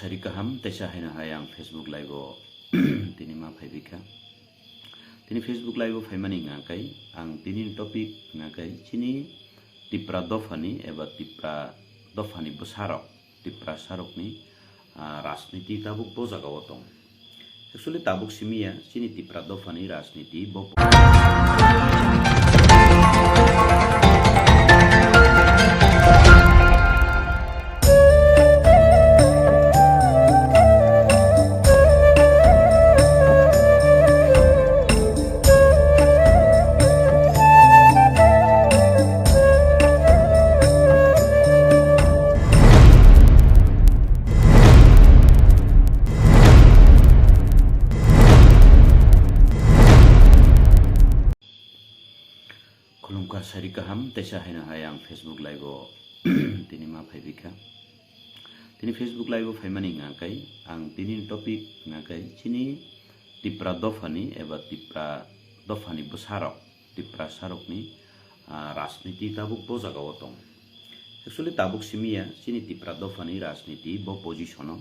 sari kaham tesa haina hayang Facebook live o tini ma phaibika tini Facebook live o phaimani ngakai ang tini topik ngakai chini tipra dofani eba tipra dofani besarok tipra sarok ni rasniti tabuk bojaga otong actually tabuk simia chini tipra dofani rasniti bo Kulungka sari kaham tesa haina hayang Facebook live o tini ma phaibika tini Facebook live o phaimani ngakai ang tini topik ngakai chini tipra dofani eba tipra dofani besarok tipra sarok ni rasniti tabuk bojaga otong actually tabuk simia chini tipra dofani rasniti bo position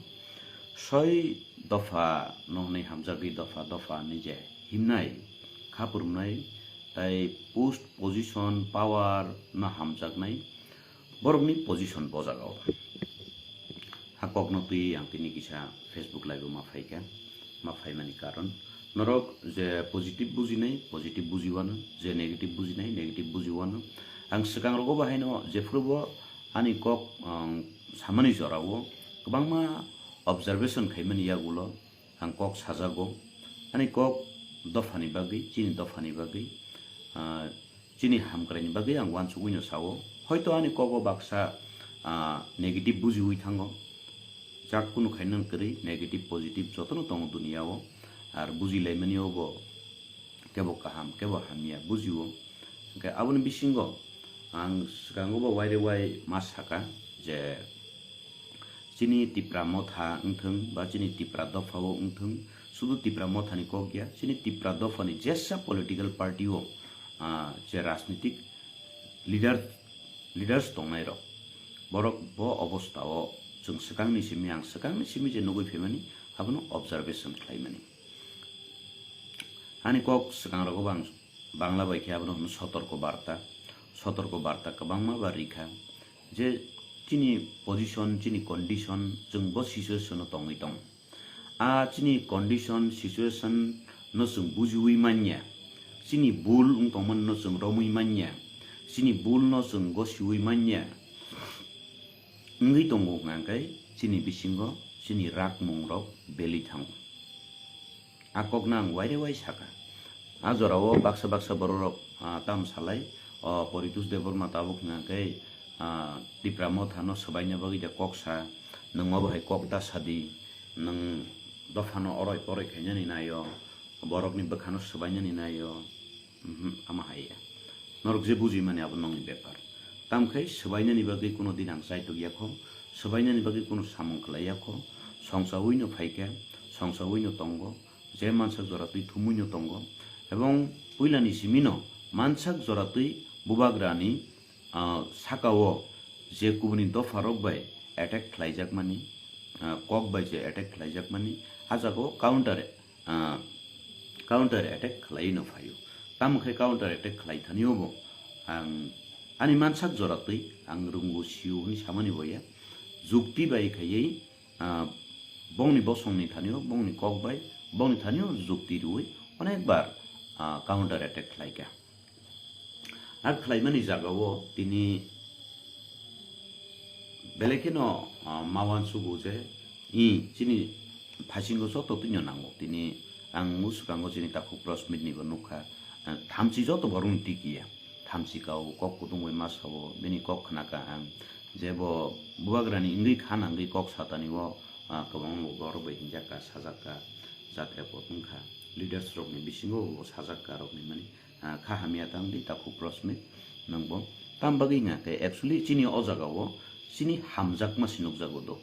soi dofa nongnei hamjagui dofa ni je himnai khapurmnai tai post position power na hamjaknai borokni position bojagao hakokno tui ang tini kisa Facebook live ma phaika ma phaimani karon norok je positive bujiwano je negative bujiwano ang sekang rogo bahaino je frubo ani kok samani jorawo kobangma observation khaimani yagulo ang kok sajago ani kok dofani bagi chini dofani bagi chini hamkrani bagi ang wan suguino sawo hoito ani kogo baksa negative bujiwi thango jak kunu khainang kri negative positive jotono tongo duniao ar buji laimani obo kebo kaham kebo hamia bujiwo ke abun bisingo ang skango bo waire wai masaka je chini tipra motha ungthung ba chini tipra dofawo ungthung sudu tipra mothani kogya chini tipra dofani jessa political party o je राजनीतिक leaders tongnai rok borok bo obostha o jung sekangni simi je nugui phemani abono observation khlaimani ani kok sekang rok bangla bai khe abono sotorko barta kabangma ba rikha je chini position chini condition jung bo situation tongai tong chini condition situation no jung bujiwi manya sini bul ungtongman no jung romui manya sini bul no jung gosiwi manya ngi tongo ngakai sini bisingo sini rak mungrok beli thang akok nang waire wai saka ajorawo baksa bororok tam salai poritus debor matabuk ngakai tipra mothano sabaina bagi ja koksa nangmo bahai kokta sadi nang dofano oroi poroi khainani nayo borok ni bakhano sabaina ni nayo ama haya norok je buji mane abo nongni bepar tamkhai sabaina ni bagi kono din ang saito yakho sabaina ni bagi kono samung klayakho songsa huino phaika songsa huino tongo je mansak joratui thumuino tongo ebong puilani simino mansak joratui bubagrani sakao je kubuni dofarok bai attack khlaijak mani kok bai je attack khlaijak mani hajago counter attack khlaino phayo tamkhai counter attack khlai thaniyo bo ani mansak joratui ang rungu siu ni samani boya jukti bai khayei bongni bosongni thaniyo bongni kok bai bongni thaniyo jukti ruwi onekbar counter attack khlaika ar khlaimani jagao tini belekino mawan sugu je chini phasingo soto tunyo nango tini ang musukango chini taku prosmit ni nukha thamchi joto borung tikia thamchi kau kok kudungwe masawo bini kok khnaka ang jebo bubagrani ingri khana ngi kok satani wo kabang gorbe hinjaka sajaka jatre potungkha leaders rok ni bisingo sajaka rok ni mani kha hamia tangdi taku prosmit nangbo tambagi nga ke actually chini ojagawo chini hamjakma sinukjagodo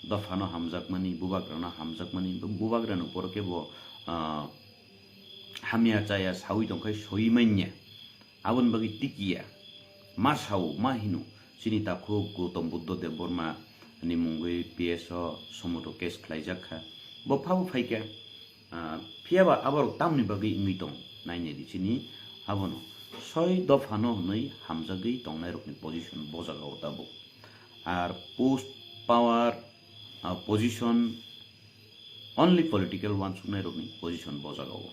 dofano hamjakmani bubagrana hamjakmani bubagrano porkebo hamia chaya sawi tongkai soimanya abon bagi tikia masau mahinu sini takho Gautam Buddha Dev Burma ni mungui PSO somoto case khlaijak kha bo phabu phaika phiaba abor tamni bagi ingui tong naine di chini abono soi dofano hnoi hamjagui tongnai rokni position bojagao tabo ar post power position only political wansuknai rokni position bojagao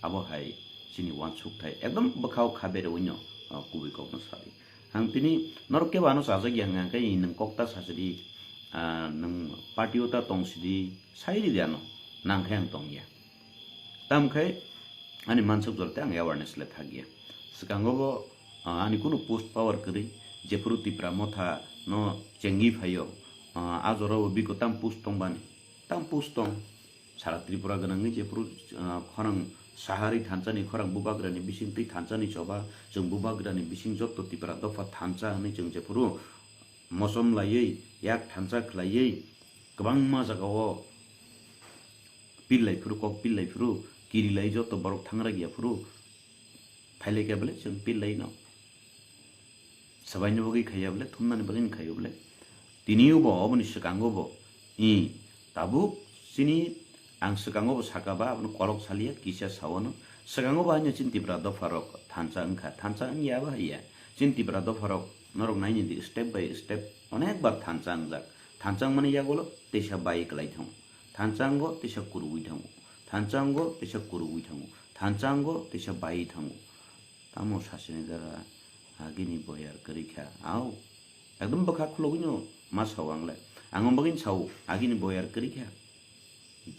abo hai chini wansukthai ekdom bakhao khabere winyo kubi kokno sari hang tini norke bano sajagi hanga kai nang kokta sajari nang partiota tongsidi sairi diano nang khang tongya tam khai ani mansuk jorte ang awareness le thagia sekango bo ani kuno post power kri jepuru tipra motha no chengi phayo ajoro biko tam post tongbani tam post tong sara tripura ganangi jepuru khorang sahari thanchani khorang bubagrani bising ti thanchani choba jeng bubagrani bising jotto tipra dofa thancha ani jeng jepuru mosom layei yak thancha khlaiei kwbang ma jagao pillai furu kok pillai furu kiri lai jotto borok thangra gia furu phaile ke bole jeng pillai no sabaino bogi khaiya bole thumnani bagin khaiyo bole tiniu bo oboni sekango bo I tabu sini ang sekango bo sakaba abno kolok salia kisya sawono sekango ba nya cinti brado farok thancha angkha thancha ang ya ba ya cinti brado farok norok naini di step by step onek bar thancha angjak thancha mane ya golo tesa bike lai thong thancha tesa kurui thong thancha tesa kurui thong thancha tesa bai thong tamo sasine dara agini boyar kerikha au ekdom bakha khulogino ma sawangla angom bagin saw agini boyar kerikha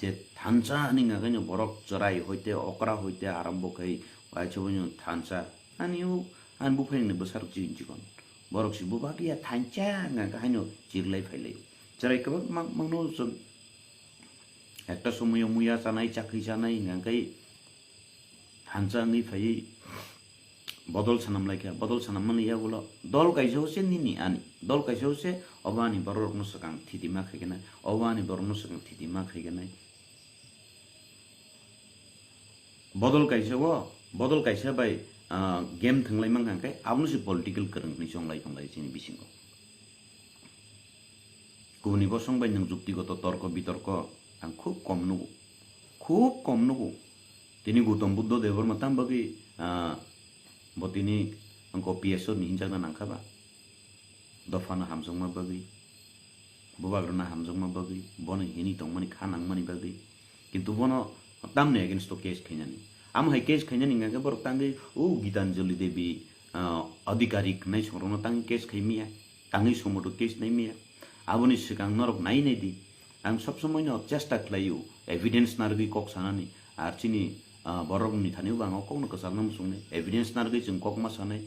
je thancha ani ngagano borok jorai hoite okra hoite arambo kai waichobonyo thancha aniu an bufeng ne besar jinjikon borok si bubaki ya thancha ngaga hanyo jirlai phailai jorai kabak mangno jong একটা সময় মুয়া জানাই চাকরি জানাই ngagai thancha ngi phai bodol sanam laika bodol sanam mani ya gulo dol kaisau se nini ani dol kaisau se obani borok no sakang thidima khigena obani borok no sakang thidima khigena bodol kaisa bai game thanglai mang kai abnu si political kereng ni songlai tonglai chini bisingo kuni bosong bai nang juktigoto torko bitorko ang khub kom nugu tini Gautam Buddha devor matam bagi botini angko PSO ni hinjak na nangkaba dofana hamjong ma bagi bubagrana hamjong ma bagi bono hini tongmani khanang mani bagi kintu bono tamne against to case khainani am hai case khainani ngaga bor tangi Gitanjali Devi adhikarik nai sorono tangi case khaimia tangi somoto case nai mia aboni sikang norok nai nei di ang सबसमय no chesta klayu evidence nargi kok sanani archini borok ni thani bang kok no kasarnam sungni evidence nargi chung kok ma sanai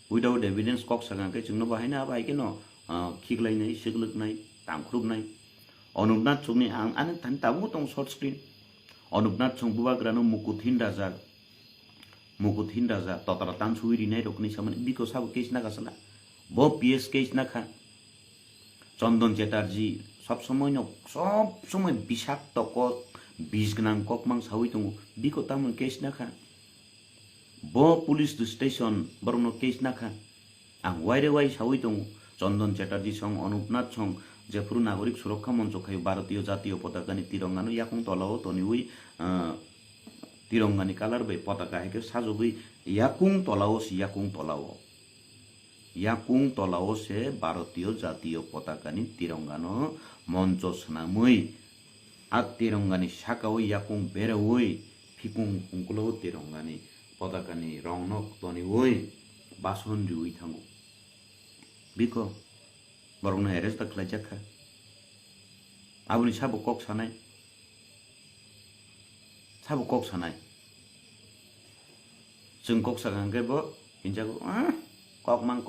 without evidence kok sanga ke chung no bahina bai ke no khiklai nai sigluk nai tamkhrup nai Anupnath chungni ang an than tabu tong short screen Anupnath chung bubagrano mukuthin raja totara tan chuiri nai rokni samani biko sab case na kasala bo PS case na kha Chandan Chatterjee सब समय বিষাক্ত cock বিষ গনাং cock mang sawi tongo biko tamon case na kha bo police station borno case na kha ang waire wai sawi tongo Chandan Chatterjee song Anupnath song jepuru nagorik surakha moncho khai bharatiyo jatiyo potaka ni tiranga no yakung tolao toni ui tiranga ni color bai potaka heke sajogui yakung tolao se bharatiyo jatiyo potaka ni tiranga no moncho snamui at tirongani sakawoi yakung berewoi phikung ungkulo tirongani podakani rongnok toni woi bason riui thangu biko borongna heres ta khlaijakha abuni sabo kok sanai jeng kok sagangge bo hinjago kok mang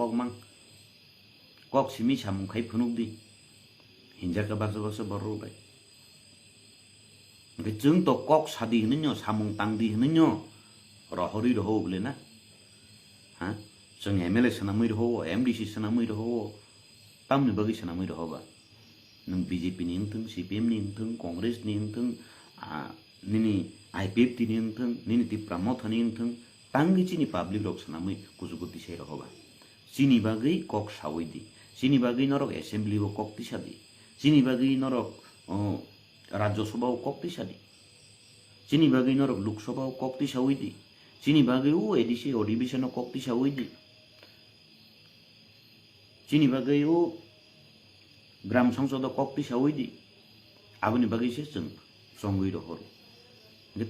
kok simi samung khai phunuk di hinjaka bakso baru bai nge jeng to kok sadi hinyo samung tangdi hinyo rohori roho bole na ha jeng MLA sanamui roho MDC sanamui roho tamni bagi sanamui roho ba nang BJP ni ngthung CPM ni ngthung Congress ni ngthung nini IPF ni ngthung nini ti pramoth ni ngthung tangi chini public rok sanamui kujuguti sei roho ba chini bagi kok sawi di chini bagi norok assembly bo kok tisadi chini bagi norok Rajya Sabha kokti sadi chini bagi norok Lok Sabha kokti sawidi chini bagi edisi odibisano kokti sawidi chini bagi Gram Sangsada kokti sawidi aboni bagi se jeng songui ro horo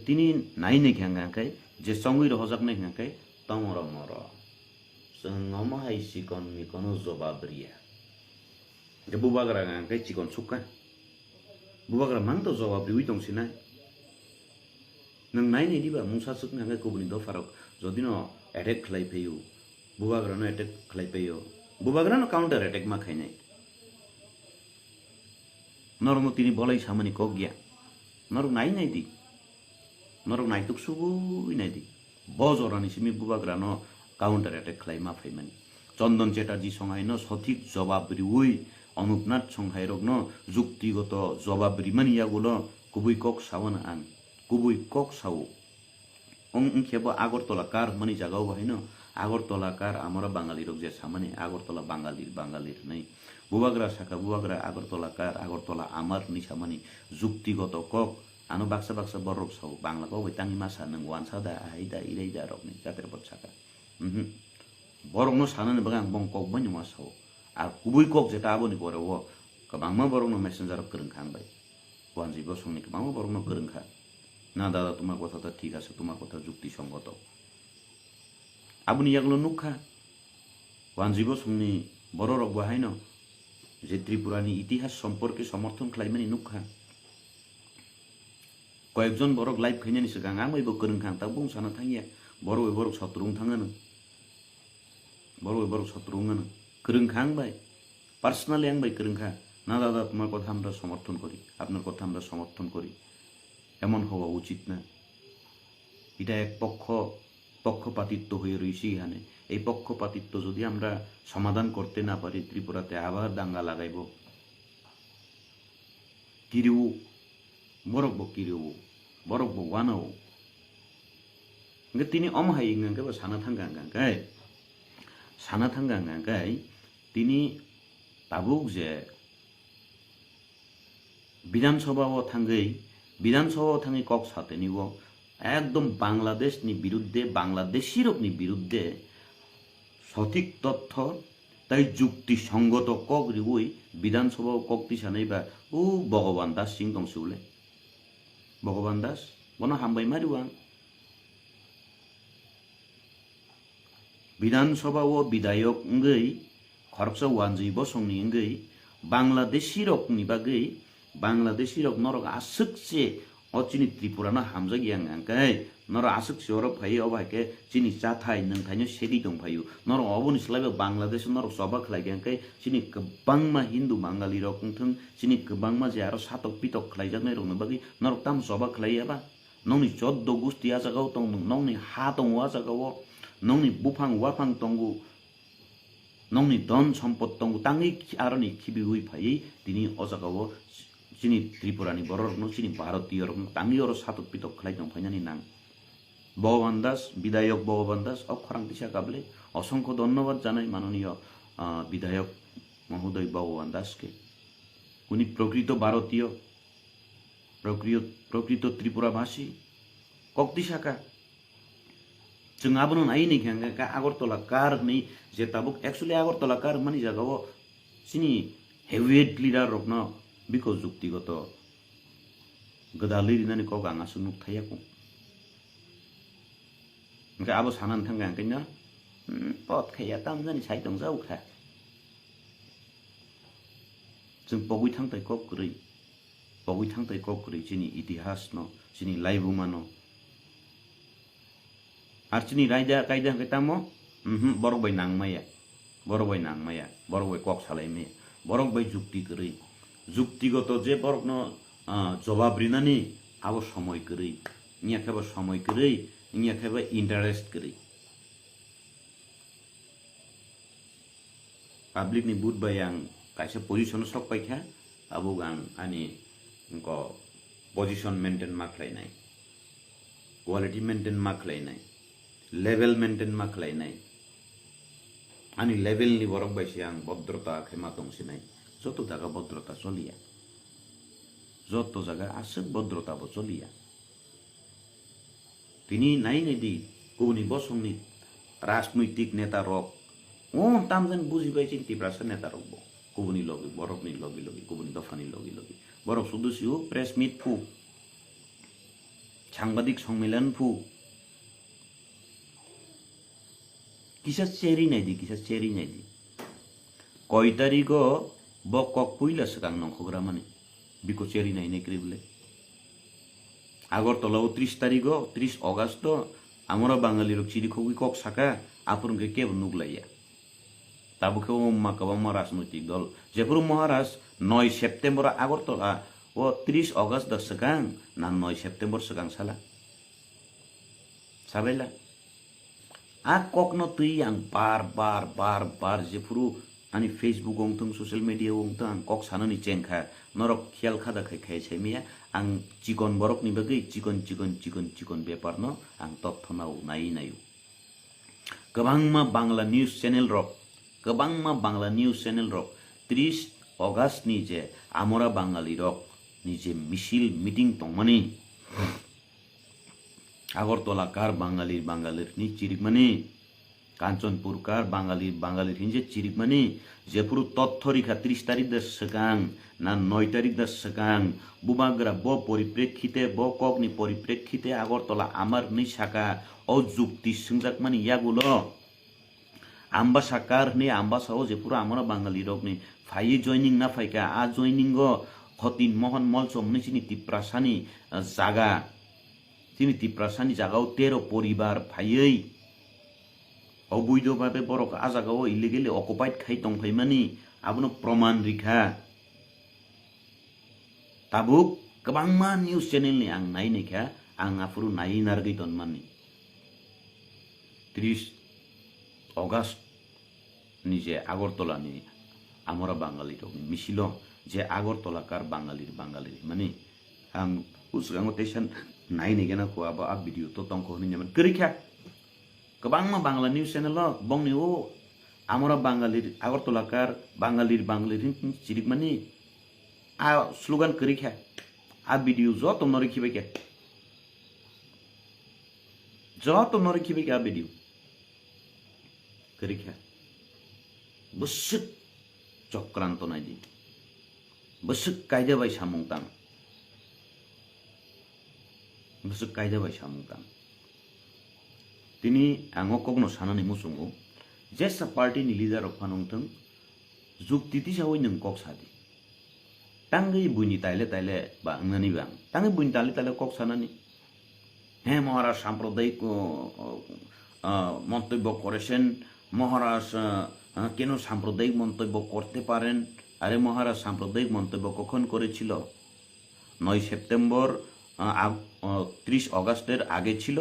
tini nai ne khanga kai je songui ro hojak ne khanga kai tamoro moro sengama hai sikon mi kono jobabria je bubagra khanga kai chikon sukka bubagra mang to jobabri ui tong sinai nang nai ne diba musa suk khanga ko buni do farok jodi no attack khlai peyu bubagra no attack khlai peyo bubagra no counter attack ma khainai normo tini bolai samani kogya norok nai nai di norok nai tuk subu nai di bojorani simi bubagra no counter attack khlai ma phaimani Chandan Chatterjee সংহাই no সঠিক জবাব রিউই অনুপনাথ সংহাই rock no যুক্তিগত জবাব রিমানি ইয়াগুলো কুবুই cock Saavn আন কুবুই cock Sao খেবো Agartala কার মানি জাগাও বাহাইনো আগরতলা কার আমরা বাঙালি rock যে সামানে আগরতলা বাঙালির নাই বুবাগ্রা শাখা বুবাগ্রা আগরতলা কার আগরতলা আমার নি সামানি যুক্তিগত কক আনো বাক্সা বরক সাও বাংলা কো বইতাঙ্গি মাসা নং ওয়ানসাদা আইদা ইরাইদা রক নি জাতের পর শাখা borok no sanani bagang bong kok bani masaw আর কুবুই কক যেটা আবনি পরে ও কবাংমা বরং no মেসেঞ্জার করং খান ভাই ওয়ানজি বসংনি কবাংমা বরং no করং খা না দাদা তোমার কথাটা ঠিক আছে তোমার কথা যুক্তিসঙ্গত আবনি ইয়াগুলো নুখা ওয়ানজি বসংনি বড় রক বাহাইন যে ত্রিপুরানি ইতিহাস সম্পর্কে সমর্থন খাইমানি নুখা কয়েকজন বড় লাইভ খাইনানি সিগাং আংবাইবো করং খান তা বুং সানা থাঙ্গিয়া বড় বড় শত্রুং থাঙ্গানো বড় শত্রুঙ্গন করংখাং ভাই পার্সোনালি আং ভাই করংখা না দাদা তোমার কথা আমরা সমর্থন করি আপনার কথা আমরা সমর্থন করি এমন হওয়া উচিত না এটা এক পক্ষপাতিত্ব হয়ে রয়েছে এখানে এই পক্ষপাতিত্ব যদি আমরা সমাধান করতে না পারি ত্রিপুরাতে আবার দাঙ্গা লাগাইব কিরিউ বরকব ওয়ানাও তিনি অমহাই ইংগাঙ্গে বা সানা থাঙ্গাঙ্গাঙ্গাই সানা থাঙ্গাঙ্গাঙ্গাই তিনি তাবুক যে বিধানসভাও থাঙ্গি কক সাথে নিব একদম বাংলাদেশনি বিরুদ্ধে বাংলাদেশিরকনি বিরুদ্ধে সঠিক তথ্য তাই যুক্তিসঙ্গত কক রিবই বিধানসভাও কক দিশানাই বা ভগবান দাস সিং দংসুলে ভগবান দাস বনা হামবাই মারিওয়াং বিধানসভা ও বিধায়ক ngei খরকসা ওয়ানজি বসংনি ngei বাংলাদেশি রকনি বাগৈ বাংলাদেশি রক নরক আসুকছে অচিনি ত্রিপুরা না হামজা গিয়াং আংকাই নর আসুকছে অর ফাই অবাকে চিনি চাথাই নংথাইনো সেদি দং ফাইউ নর অবনি স্লাইবে বাংলাদেশ নর সবা খলাই গিয়াংকাই চিনি গবাংমা হিন্দু বাঙালি রক থং চিনি গবাংমা যে আর সাতক পিতক খলাই জানাই রং বাগৈ নর তাম সবা খলাইয়াবা নংনি 14 গুস্তি আজাগাও তং নংনি হা তং আজাগাও নংনি বুফাং ওয়াফাং তঙ্গু নংনি ধন সম্পদ তঙ্গু তাঙ্গি আরনি খিবি হুই ফাই তিনি অজাগাও চিনি ত্রিপুরানি বড় রকম চিনি ভারতীয় রকম তাঙ্গি অর সাতক পিতক খলাই দং ফাইনানি নাং ভগবান দাস বিধায়ক ভগবান দাস অক্ষরাং দিশা কাবলে অসংখ্য ধন্যবাদ জানাই মাননীয় বিধায়ক মহোদয় ভগবান দাসকে উনি প্রকৃত ভারতীয় প্রকৃত ত্রিপুরাভাষী কক্তি শাখা जों आबोनो नायनि खेंगा আগরতলা কার नै जे ताबुक एक्चुअली আগরতলা কার मानि जागाव सिनि हेवीवेट लिडार रकन बिको जुक्तिगत गदालि रिनानि क गांगा सुनुक थायाको ओंका आबो सानान थांगा ओंखायनो पद खाया तामजानि साइदं जाउखा जों पगुइ थांताय क गरै सिनि इतिहास न सिनि लाइबुमा न আর চিনি রাইদা কায়দা কেতামো বরক by নাংমায়া Borok by cock সালাইমে Borok by যুক্তি করি যুক্তিগত যে বরক ন জবাব রিনানি আবো সময় করি নিয়া খাবা সময় করি নিয়া খাবা ইন্টারেস্ট করি পাবলিক নি বুট বাই আং কাইসা পজিশন সক পাইখা আবো গাং আনি ক পজিশন মেইনটেইন মাখলাইনাই কোয়ালিটি মেইনটেইন মাখলাইনাই लेवल मेंटेन मा खलायनाय आनी लेवल नि बरक बायसे आं भद्रता खेमा दंसिनाय যত জায়গা ভদ্রতা চলিয়া, যত জায়গা আসে ভদ্রতাবো চলিয়া। তিনি নাই দি কৌনি বসংনি রাজনৈতিক নেতা রক ও তামজেন বুঝি পাইছি তিপ্রাসা নেতা রকব কবুনি লগে বরফনি লগে লগে কবুনি দফানি লগে লগে বরফ সদস্য প্রেস মিট ফু সাংবাদিক সম্মেলন ফু কিসা চেরি নাই দি কয় তারিখ বকক পইলা সেকাং নংখগ্রা মানে বিকো চেরি নাই নেক্রি বলে আগরতলাও 30 তারিখ 30 অগস্ট আমরা বাঙালির চিরি খবি কক সাকা আপুরকে কেব নুগলাইয়া তাবুকে ওম্মা কাবাম্মা রাজনৈতিক দল যেপুরু মহারাজ 9 সেপ্টেম্বর আগরতলা ও 30 অগস্ট দ সেকাং না 9 সেপ্টেম্বর সেকাং সালা সাবেলা आ कखनो तुई आं बार जेफुरु आनी फेसबुक ओंथों सोशल मीडिया ओंथों आं कक सानोनि चेंखा नरक ख्याल खादा खाय छैमिया आं चिकन बरक नि बगै चिकन बेपार न आं तथ्य नाउ नायु गोबांमा बांग्ला न्यूज चैनल रक 30 अगस्त नि जे आमरा बांगाली रक नि जे मिसिल मिटिंग तंगमानि আগরতলাকার বাঙালির নি চিরিকমানি কাঞ্চনপুরকার বাঙালির হিনজে চিরিকমানি যে পুরো তথ্য রেখা 30 তারিখ দ সেকাং না 9 তারিখ দ সেকাং বুবাগ্রা ব পরিপ্রেক্ষিতে ব ককনি পরিপ্রেক্ষিতে আগরতলা আমার নি শাখা ও যুক্তি সংজাকমানি ইয়াগুলো আম্বাসাকার নি আম্বাসাও যে পুরো আমরা বাঙালি রকনি ফাই জয়নিং না ফাইকা আ জয়নিং গ খতিন মোহন মলসম নিচিনি তিপ্রাসানি জাগা তিনি তিপ্রাসানি জায়গাও 13 পরিবার ফাইयै অবৈধভাবে বরক আ জায়গাও ইলিগেলি অকুপাইড খাই দंफायमानि আবনো প্রমাণ রেখা তাবুক गोबांमा निउज चैनल नि आं नायनायखा आं आफुरु नायनारगै दनमानि 30 अगस्त नि जे আগরতলাनि আমরা বাঙালি রকনি মিছিল যে আগরতলাকার বাঙালির মানে आं उसगांगो टेसन नायनो गेना को अब आ भिडियो तो तंको हनि नमन करिखा गोबांमा बांग्ला निउज चैनल बंगनि ओ আমরা বাঙালির আগরতলাকার बांगालिर चिरिकमानि आ स्लोगान करिखा आ भिडियो जत नरिखिबायके आ भिडियो करिखा बसुक चक्रांत नायदि बसुक कायदाबाय सामुंतां बसुक कायदाबाय सामुंतां तिनी आंगो कगनो सानानि मुसुंगो जेसा पार्टी नि लीडर अफ फानंथों जुक्ति तिसावै नों कक सादि तांगै बुइनि ताइले बा आंनानि बां तांगै बुइनि ताइले कक सानानि हे महाराज साम्प्रदायिक মন্তব্য করেছেন মহারাজ কেন সাম্প্রদায়িক মন্তব্য করতে পারেন আরে মহারাজ সাম্প্রদায়িক মন্তব্য কখন করেছিল 9 সেপ্টেম্বর 30 অগস্টের আগে ছিল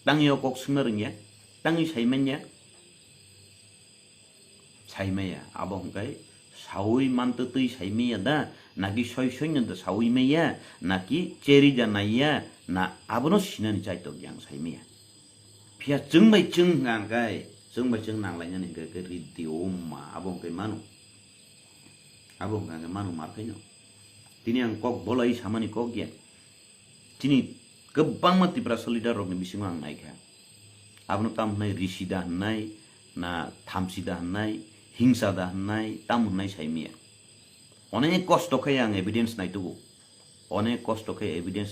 তাঙ্গিও কক সুনারঙ্গিয়া তাঙ্গি সাইমাইয়া আবহংকাই সাউই মানতে তুই সাইমাইয়া দা নাকি সৈন্য সাউই মাইয়া নাকি চেরি জানাইয়া না আবনো সিনানি চাইতো গ্যাং সাইমাইয়া फिया जोंबाय जों गांगाय नांलायनानै गो रिदिओ मा आबंगाय मानु मारफैनो दिनै आं कक बलाय सामानि कक गियान दिनै गोबां मानसिफ्रा सलिदार रकनि बिसिङाव आं नायखा आबनो ताम होननाय रिसिदा होननाय ना थामसिदा होननाय हिंसादा होननाय ताम होननाय साइमिया अनेक कष्टखाय आं एभिडेन्स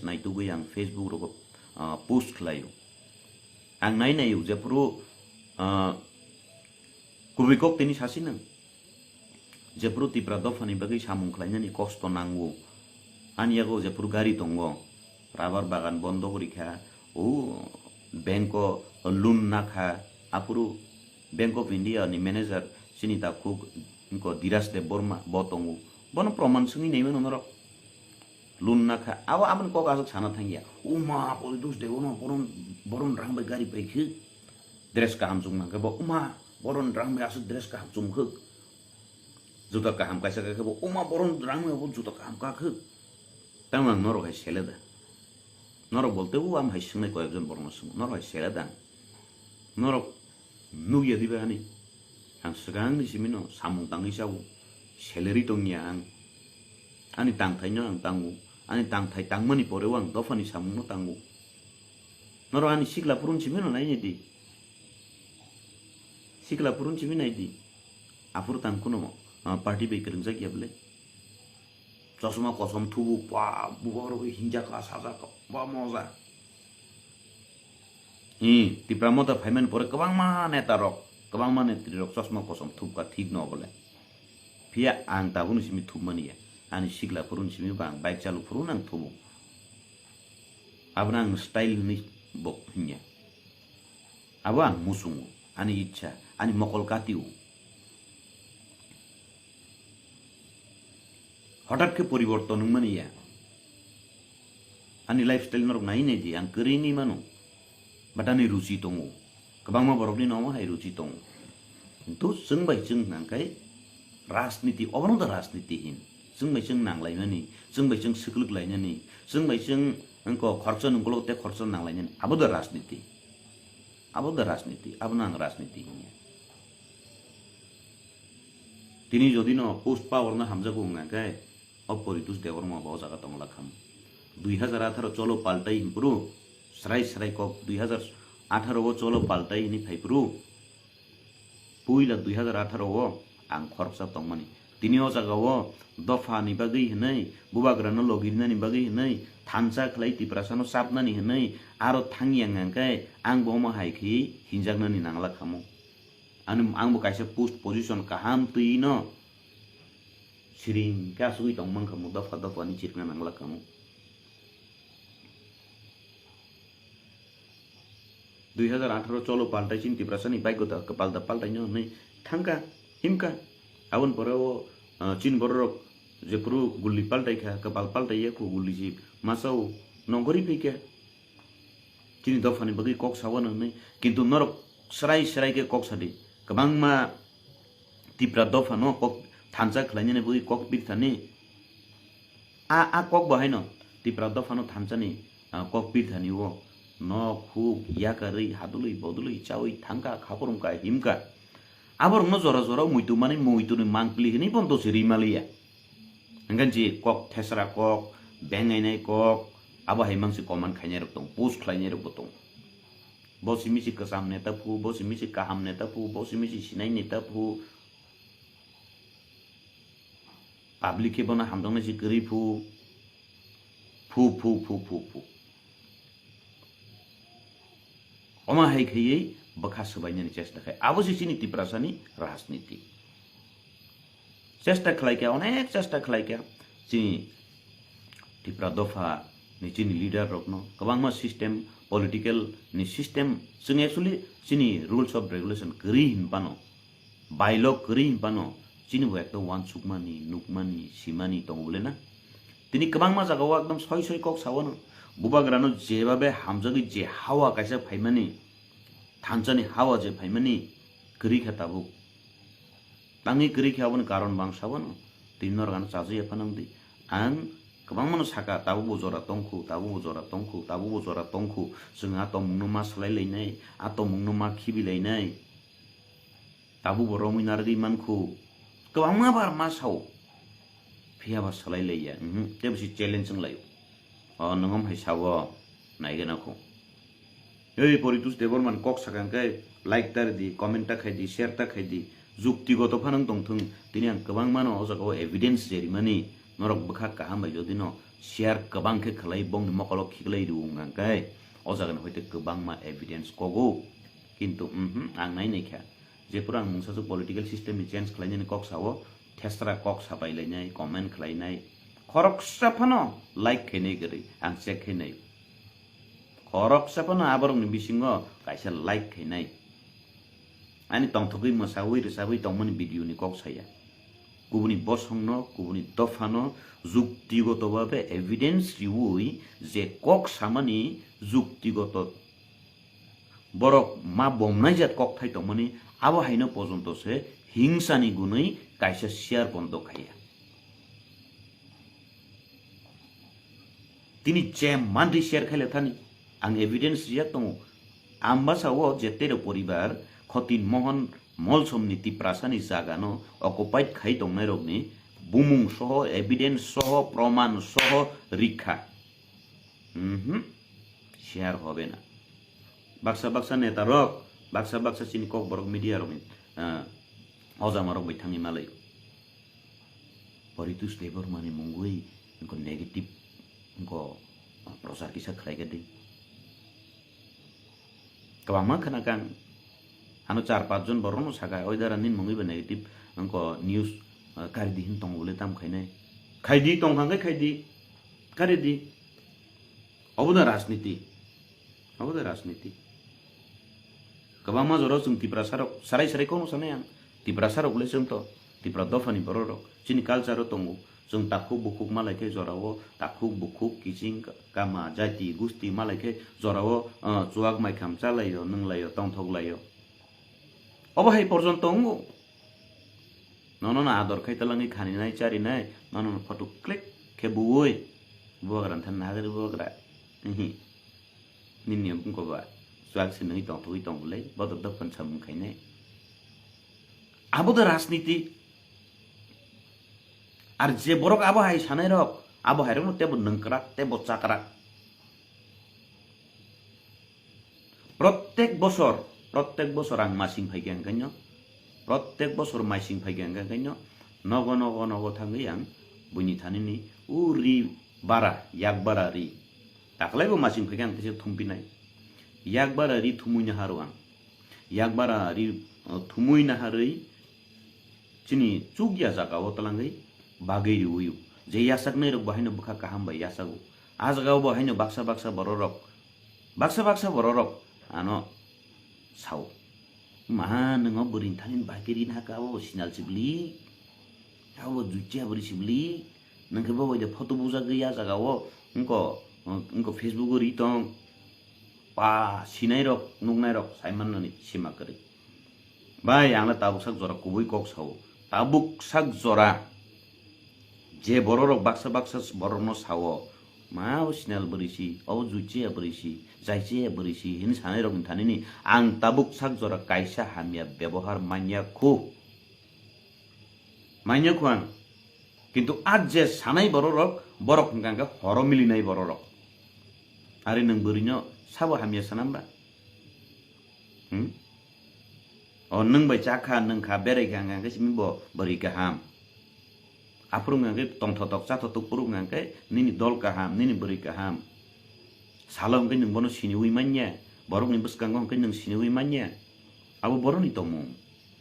नायतुगै आं फेसबुक रक पोस्ट खालायो आं नायनायो जेपुरु कुबिकक तिनि सासे नों जेपुरु तिप्रा दफानि बागै सामुं खालायनानै कष्ट नांगौ आनियागो जेपुरु गारि दङ राबार बागान बन्द करिखा ओ बैंक लोन नाखा आपुरु बैंक अफ इंडिया नि मैनेजर सिनिता कुक इनको धीराज देव बर्मा बतंगु बन प्रमाण सुनि नैमन नर लोन नाखा आबन कक आजक साना थांगिया उमा पलिदुस देवनो बरन रांबाय गारि बायखो ड्रेस गाहाम जुंनांगो उमा बरन रांबाय आसु ड्रेस गाहाम जुमखो जुता गाहाम कायसाखो उमा बरन रांबाय जुता गाहाम काखो ताम आं नर हाय सेलेदा नर बोलते उ आम हाय सिंनाय कयजन बरन सुं नर हाय सेलेदा नर नुगिया दिबानि आं सिगांनि सिमिनो सामुं तांगै सावो salary tongnya ang ani tangthai no ang tangu ani tangthai tangmani pore wang dofani samung no tangu noro ani sikla purun chimeno nai ni di sikla purun chimina di apur tangkuno party be kereng jak yable chosma kosom thubu pa buboro hinja ka saja ka ba moza tipramota phaiman pore kabangma neta rok kabangma netri rok chosma kosom thub ka thik no bole pia ang tabun simi thumani ya ani sigla purun simi bang bike chalu purun ang thubu abnang style ni bok nya abang musungu ani icha ani mokol katiu হঠাৎ के परिवर्तन मनिया ani lifestyle norok nai nei di ang keri ni manu batani ruci tongo kabang ma borok ni no hai ruci tongo itu seng bai seng nang kai राजनीति अबनो the राजनीति हिन जों बैजों नांलायनानै जों बैजों सोग्लुगलायनानै जों बैजों अंको खर्च नंगलो ते खर्च नांलायनानै आबो द राजनीति आबो नां राजनीति तिनी जदि न पोस्ट पावर न हामजागो ngakai अपरितुस देवर म बाव जागा तंगला खाम 2018 चलो पाल्टाइ हिमपुरु सराय कक 2018 वो चलो पाल्टाइ नि फाइपुरु पुइला 2018 वो आं खरसा तंगमानि तिनियो जागा वो दफा नि बागै हनै बुबाग्रानो लगिरना नि बागै हनै थानसा खलाइ तिप्रासानो सापना नि हनै आरो थांगियां ngakai आं बमा हाइखि हिनजागना नि नांगला खामो आंबो काइसे पोस्ट पोजिशन काहाम तुइन सिरिं कासुइ तंगमं खामो दफा नि चिरना नांगला खामो 2018 चलो पाल्टाइसिन तिप्रासानि बाइको त कपाल द पाल्टाइनो नै थांका हिमका आवन परव चिन बररक जेपुरु गुल्ली पाल्टाइखा कपाल पाल्टाइया को गुल्ली जि मासाउ नगरी फैका चिनि दफानि बगै कक सावन नै किन्तु नरक सराय के कक सादि गोबांमा तिप्रा दफा न कक थानसा खलाइने बगै कक बिरथानि आ कक बहाइन तिप्रा दफा न थानसानि कक बिरथानि वो न खुब याकारै हादुलै बदुलै चावै थांका खापरमका हिमका आबर न जरा मुइतु माने मुइतुनि मांगप्लि हनि बन्द सिरिमालिया अंगन जी कक थेसरा कक बेंगाइनाय कक आबो हाइमांसि कमान खाइनाय रक दं पोस्ट खाइनाय रक दं बसिमिसि कसाम नेता फु बसिमिसि काहाम नेता फु बसिमिसि सिनाय नेता फु पाब्लिक बना हामदंना जि गरि फु अमा हाइखैयै बखा सबायनानि चेष्टा खाय आबो सिनि तिप्रासानि राजनीति चेष्टा खलाइका अनेक चेष्टा खलाइका चिनि तिप्रा दफा नि चिनि लिडार रकनो गोबांमा सिस्टेम पॉलिटिकल नि सिस्टेम जों actually Chini rules of regulation गरि हिनपानो बायलॉ गरि हिनपानो चिनि बो एकदम वान सुकमानि नुकमानि सिमानि दंबोलेना तिनि गोबांमा जागाव एकदम सय कक सावनो बुबाग्रानो जेबाबे हामजगै जे हावा काइसा फाइमानि थानसानि हावा जे फाइमानि गरि खाताबो तांनि गरि खाबन कारण बांसाबन तिनर गान चाजै एफानांदि आं गोबां मानो साका ताबो बजरा तंखु जोंहा त मुंनो मा सलायलायनाय आ त मुंनो मा खिबिलायनाय ताबो बरमिनारगै मानखौ गोबां मा बार मा साव फियाबा सलायलाया तेबसि चेलेन्ज लायो नंगम हाइसावो नायगोनाखौ ओइ परितुस देवरमान कक साकांखाय लाइक तारदि कमेन्ट ताखायदि शेयर ताखायदि जुक्तिगत फानों दंथों दिनै आं गोबां मानो अजागाव एभिडेन्स जेरिमानि नरक बखा काहामबाय जदि न शेयर गोबांखे खलाय बंनि मकल खिगलाय रुंगांखाय अजागन हयते गोबां मा एभिडेन्स कगौ किन्तु आं नायनायखा जेपुर आं मुंसासो पॉलिटिकल सिस्टेम नि चेन्ज खलायनायनि कक सावो थेस्रा कक साबायलायनाय कमेन्ट खलायनाय खरकसा फानो लाइक खैनाय गरै आं चेक खैनाय खरकसा फानो आबरंनि बिसिङो काइसा लाइक खैनाय आनि तंथगै मोसावै रोसावै तंमोन भिडिअनि कक साया गुबुनि बसंनो गुबुनि दफानो जुक्तिगतभावे एभिडेन्स रिउइ जे कक सामानि जुक्तिगत बरक मा बमनाय जात कक थाइ तंमोनि आबो हाइनो पर्यन्तसे हिंसानि गुनै काइसा शेयर बन्द खाया तिनी जे मानदि शेयर खाइले थानि आं एभिडेन्स रिया दङ आम्बासावो जेतेरो परिबार खतिन Mohan molsomni tiprasani jagano occupied khai tongnai rokni bumung soho evidence soho proman soho rikha share hobe na baksa neta rok baksa chini kok borok media rok ojama rok baithangi malai Poritus labor mani mungui engko negatif engko prosar kisah khlai gede kawama khanakan anu 4-5 jon borno saga oidara nin mungui ba negatif engko news kardi hin tong bole tam khainai khaidi tong hangai khaidi karidi oboda राजनीति kawama joro jung tiprasarok sarai kono sanayang tiprasarok le jung to tipra dofani bororok chini culture tongo jung takuk bukuk malai ke jorawo takuk bukuk kijing kama jati gusti malai ke jorawo chuak mai kham chalayo nunglayo tongthok layo obo hai porjon tongo nono na ador khai talangi khani nai chari nai nono photo click ke buoi bogran than nagar bogra ninniam ko ba chuak sin nai tong thui tong le bodot dok kan sam khaine aboda राजनीति আর যে বরক আবহাই সানাই rock আবহাই rock তেব নংকরা তেব চাকরা প্রত্যেক বছর আং মাসিং ফাইগাং gynae প্রত্যেক বছর মাসিং ফাইগাং gynae নগ থাঙ্গি আং বুনি থানিনি উরি বারা ইয়াক বারা রি তাকলাইবো মাসিং ফাইগাং তেসে থুমপিনাই ইয়াক বারা রি থুমুইনা হারো আং ইয়াক বারা রি থুমুইনা হারই চিনি চুগিয়া জাগাও তলাঙ্গै bagai riuyu je yasak nei rok bahino bukha kaham bai yasago azgao bahino baksa bororok ano sau maha nongo burin thanin bagirin hakao sinal sibli tawo jucia buri sibli nangke bawa de foto buja gaya jagao engko facebook ri tong pa sinai rok nungnai rok saiman nani sima kari bai angla tabuk sak jora kubui kok sau tabuk sak jora je bororok baksa bororno sawo mau sinal berisi au juci berisi jaice berisi ini sanai rok thanini ang tabuk sak jora kaisa hamia ব্যবহার manyaku ang কিন্তু আজ যে সানাই borok ngangga horo milinai bororok ari nang berino sabo hamia sanamba nang bai chakha nang kha berai ngangga simibo beri kaham apurung ngangke tong thotok cha thotok purung ngangke nini dol kaham nini beri kaham salong ke nung bono siniwi manya borok ni beskang ke nung siniwi manya abo boroni tomu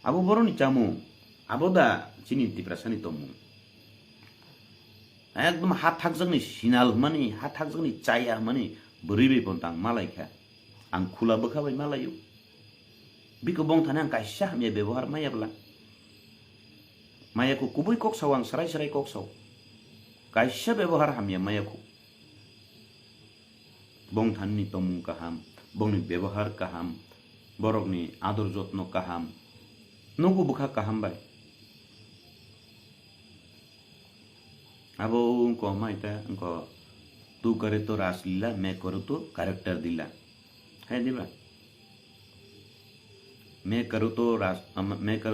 abo boroni camu abo da sini tiprasani tomu ekdom hat thakjangni sinal mani hat thakjangni chaya mani beri pontang malaika ang khula bokhabai malayu biko bong thanang kaisa me ব্যবহার mayabla mayaku kubui kok sawang serai kok saw kaisa ব্যবহার hamya mayaku bong thanni tomung kaham bongni ব্যবহার kaham borokni ador jotno kaham nugu bukha kaham bai abo ko maita ko tu करे तो रासलीला मैं करूँ तो character दिला है दिबा मैं करूँ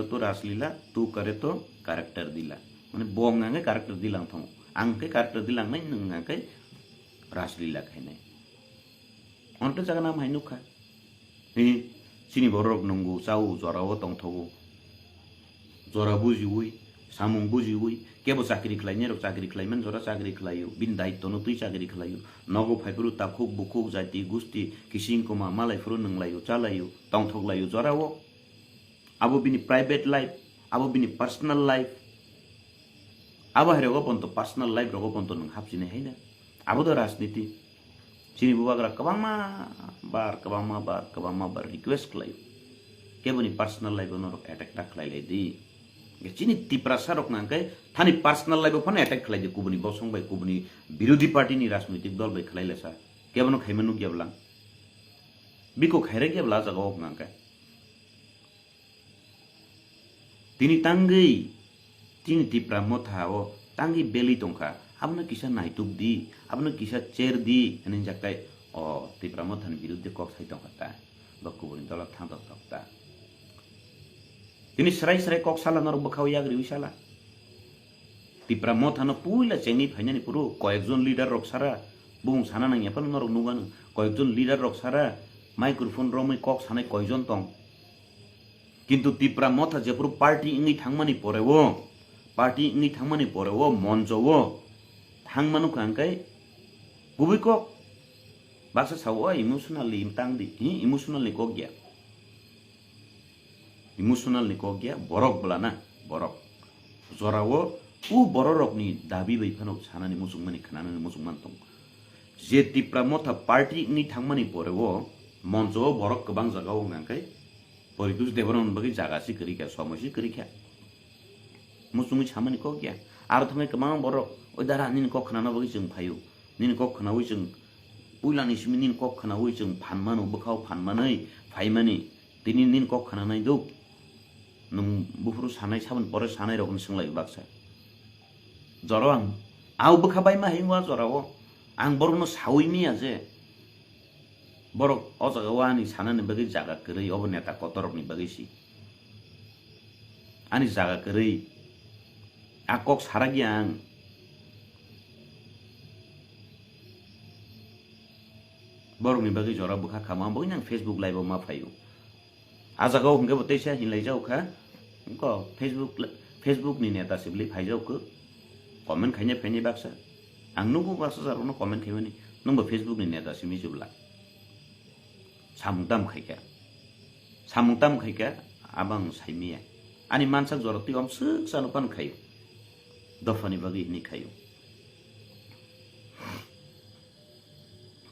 तो रासलीला तू करे तो कैरेक्टर दिला माने बोंगांगे कैरेक्टर दिलां थों आंके कैरेक्टर दिलां नै नंगांके रासलीला खाइनाय अन्ते जागा नाम हाइनुखा नि सिनि बरक नंगु चाउ जराव तंथगु जरा बुजिउइ सामुं बुजिउइ केबो चाकरी खलाइने र चाकरी खलाइमन जरा चाकरी खलायो बिन दायित्व न तुइ चाकरी खलायो नगो फाइफुरु ताखुक बुखुक जाति गुस्ति किसिंकोमा मालायफुरु नंलायो चालायो तंथगलायो जराव abo bini private life abo bini personal life abo herogo ponto personal life rogo ponto nang hapsine haina abo do राजनीति sini bubagra kabama bar request klai keboni personal life no attack tak klai ledi ge chini tiprasa rok nangkai thani personal life phone attack klai de kubuni bosong bai kubuni বিরোধী party ni rajnitik dol bai klai lesa kebono khaimanu geblang biko khaire gebla jaga ok nangkai tini tanggei tini tipra mothao tangi beli tongka abna kisa naituk di abna kisa chair di enin jakai o tipra mothan biruddhe kok sai tongka ta bakku boni dolak thang tok ta Ini serai kok salah nor bakaw yagri wisala. Tipra mothano puila chengi phanyani puru কয়েকজন leader rock সারা বুং সানা nang yapal nor nugan কয়েকজন leader rock সারা microphone রমই cock সানাই কয়জন tong. কিন্তু tipra motha je puru party ingi thangmani porewo party ingi thangmani porewo monjowo thangmanu kangkai bubi kok baksa sawo emotionally imtangdi emotionally kok gya emotionally kok gya borok belana borok zorawo u bororok ni dabi bai phanok sanani musungmani khanani musungman tong je tipra motha party ni thangmani porewo monjo borok kobang jagao ngangkai परिदुस देवरन बगै जागासि करिका समसि करिका मुसुङि छामानि को गया आरो थङै कमां बरक ओदारा निन को खनाना बगै जों five निन को खनावै जों पुइलानि सिमि निन को खनावै जों फानमानो बखाव फानमानै फायमानि दिनि निन को खनानाय दौ नों बुफुरु सानाय साबन पर सानाय रगन सोंलाय बाक्सा जराव आव बखाबाय मा हेंवा जराव आं बरनो सावैमिया जे borok ojaga wani sanani bagi jaga kerei obo neta kotorok ni bagi si ani jaga kerei akok saragi ang borok ni bagi jora buka kama bogi nang Facebook live ma phayu ajaga hungge boteisa hinlai jau kha ko Facebook ni neta sibli phai jau ko comment khainya pheni baksa ang nugu baksa jarono comment khaimani nungba Facebook ni neta simi jubla samungtam khaika abang saimia ani mansak joroti om suk sanupan khayu dofani bagi ni khayu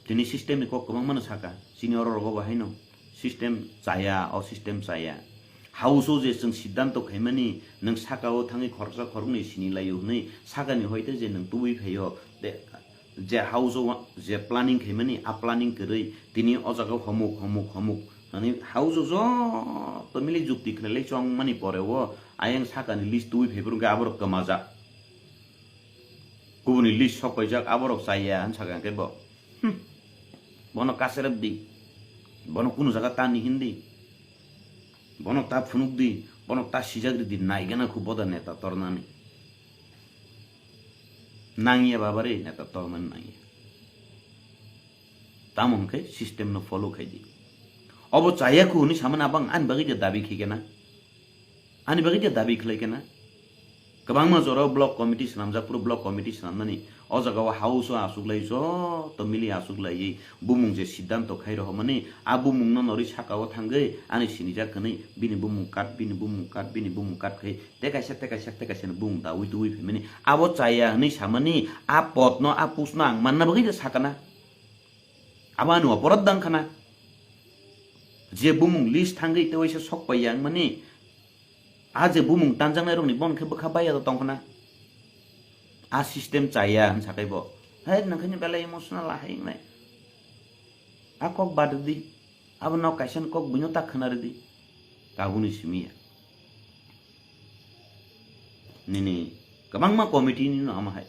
tini system ko komang mana saka senior rogo bahaino system saya o system saya hauso je sing siddhanto khaimani nang saka o thangi khorsa khorungni sini layu nei saka ni hoite je nang tubui phayo de je hauso je planning khaimani a planning kerei tini ojaga homuk ani hauso zo to mili jukti khnele chong mani porewo ayang saka ni list tui phebrung ga aborok kamaja kubuni list sokojak aborok saya an saka ke bo bono kaserab di bono kunu jaga tani hindi bono ta phunuk di bono ta sijagri di naigana khu boda neta tornani nangiya babare neta torman nangiya tamon kai system no follow khai di obo chaya ku ni saman abang an bagi je dabi khigena ani bagi je dabi khlaikena kabang ma jora block committee sanamja puru block committee sanamani o jaga wa house asuglai jo to mili asuglai bumung je siddhanto khai ro mani a bumung no nori sakao thangai ani sinija khnai bini bumung kat khai tekaisa bumung da ui tui phemani abo chaya ni samani a potno a pusna ang manna bagi je sakana abanu aparat dang khana je bumung list thangai te waisa sokpai yang mani aje bumung tanjangnai rokni bon khe bokha baya da tongkhana a system chaya han sakai bo hai nangkhani bela emotional ahing nai a kok baddi abo no kaisan kok bunyo ta khana redi kabuni simia nini kabangma committee ni no ama hai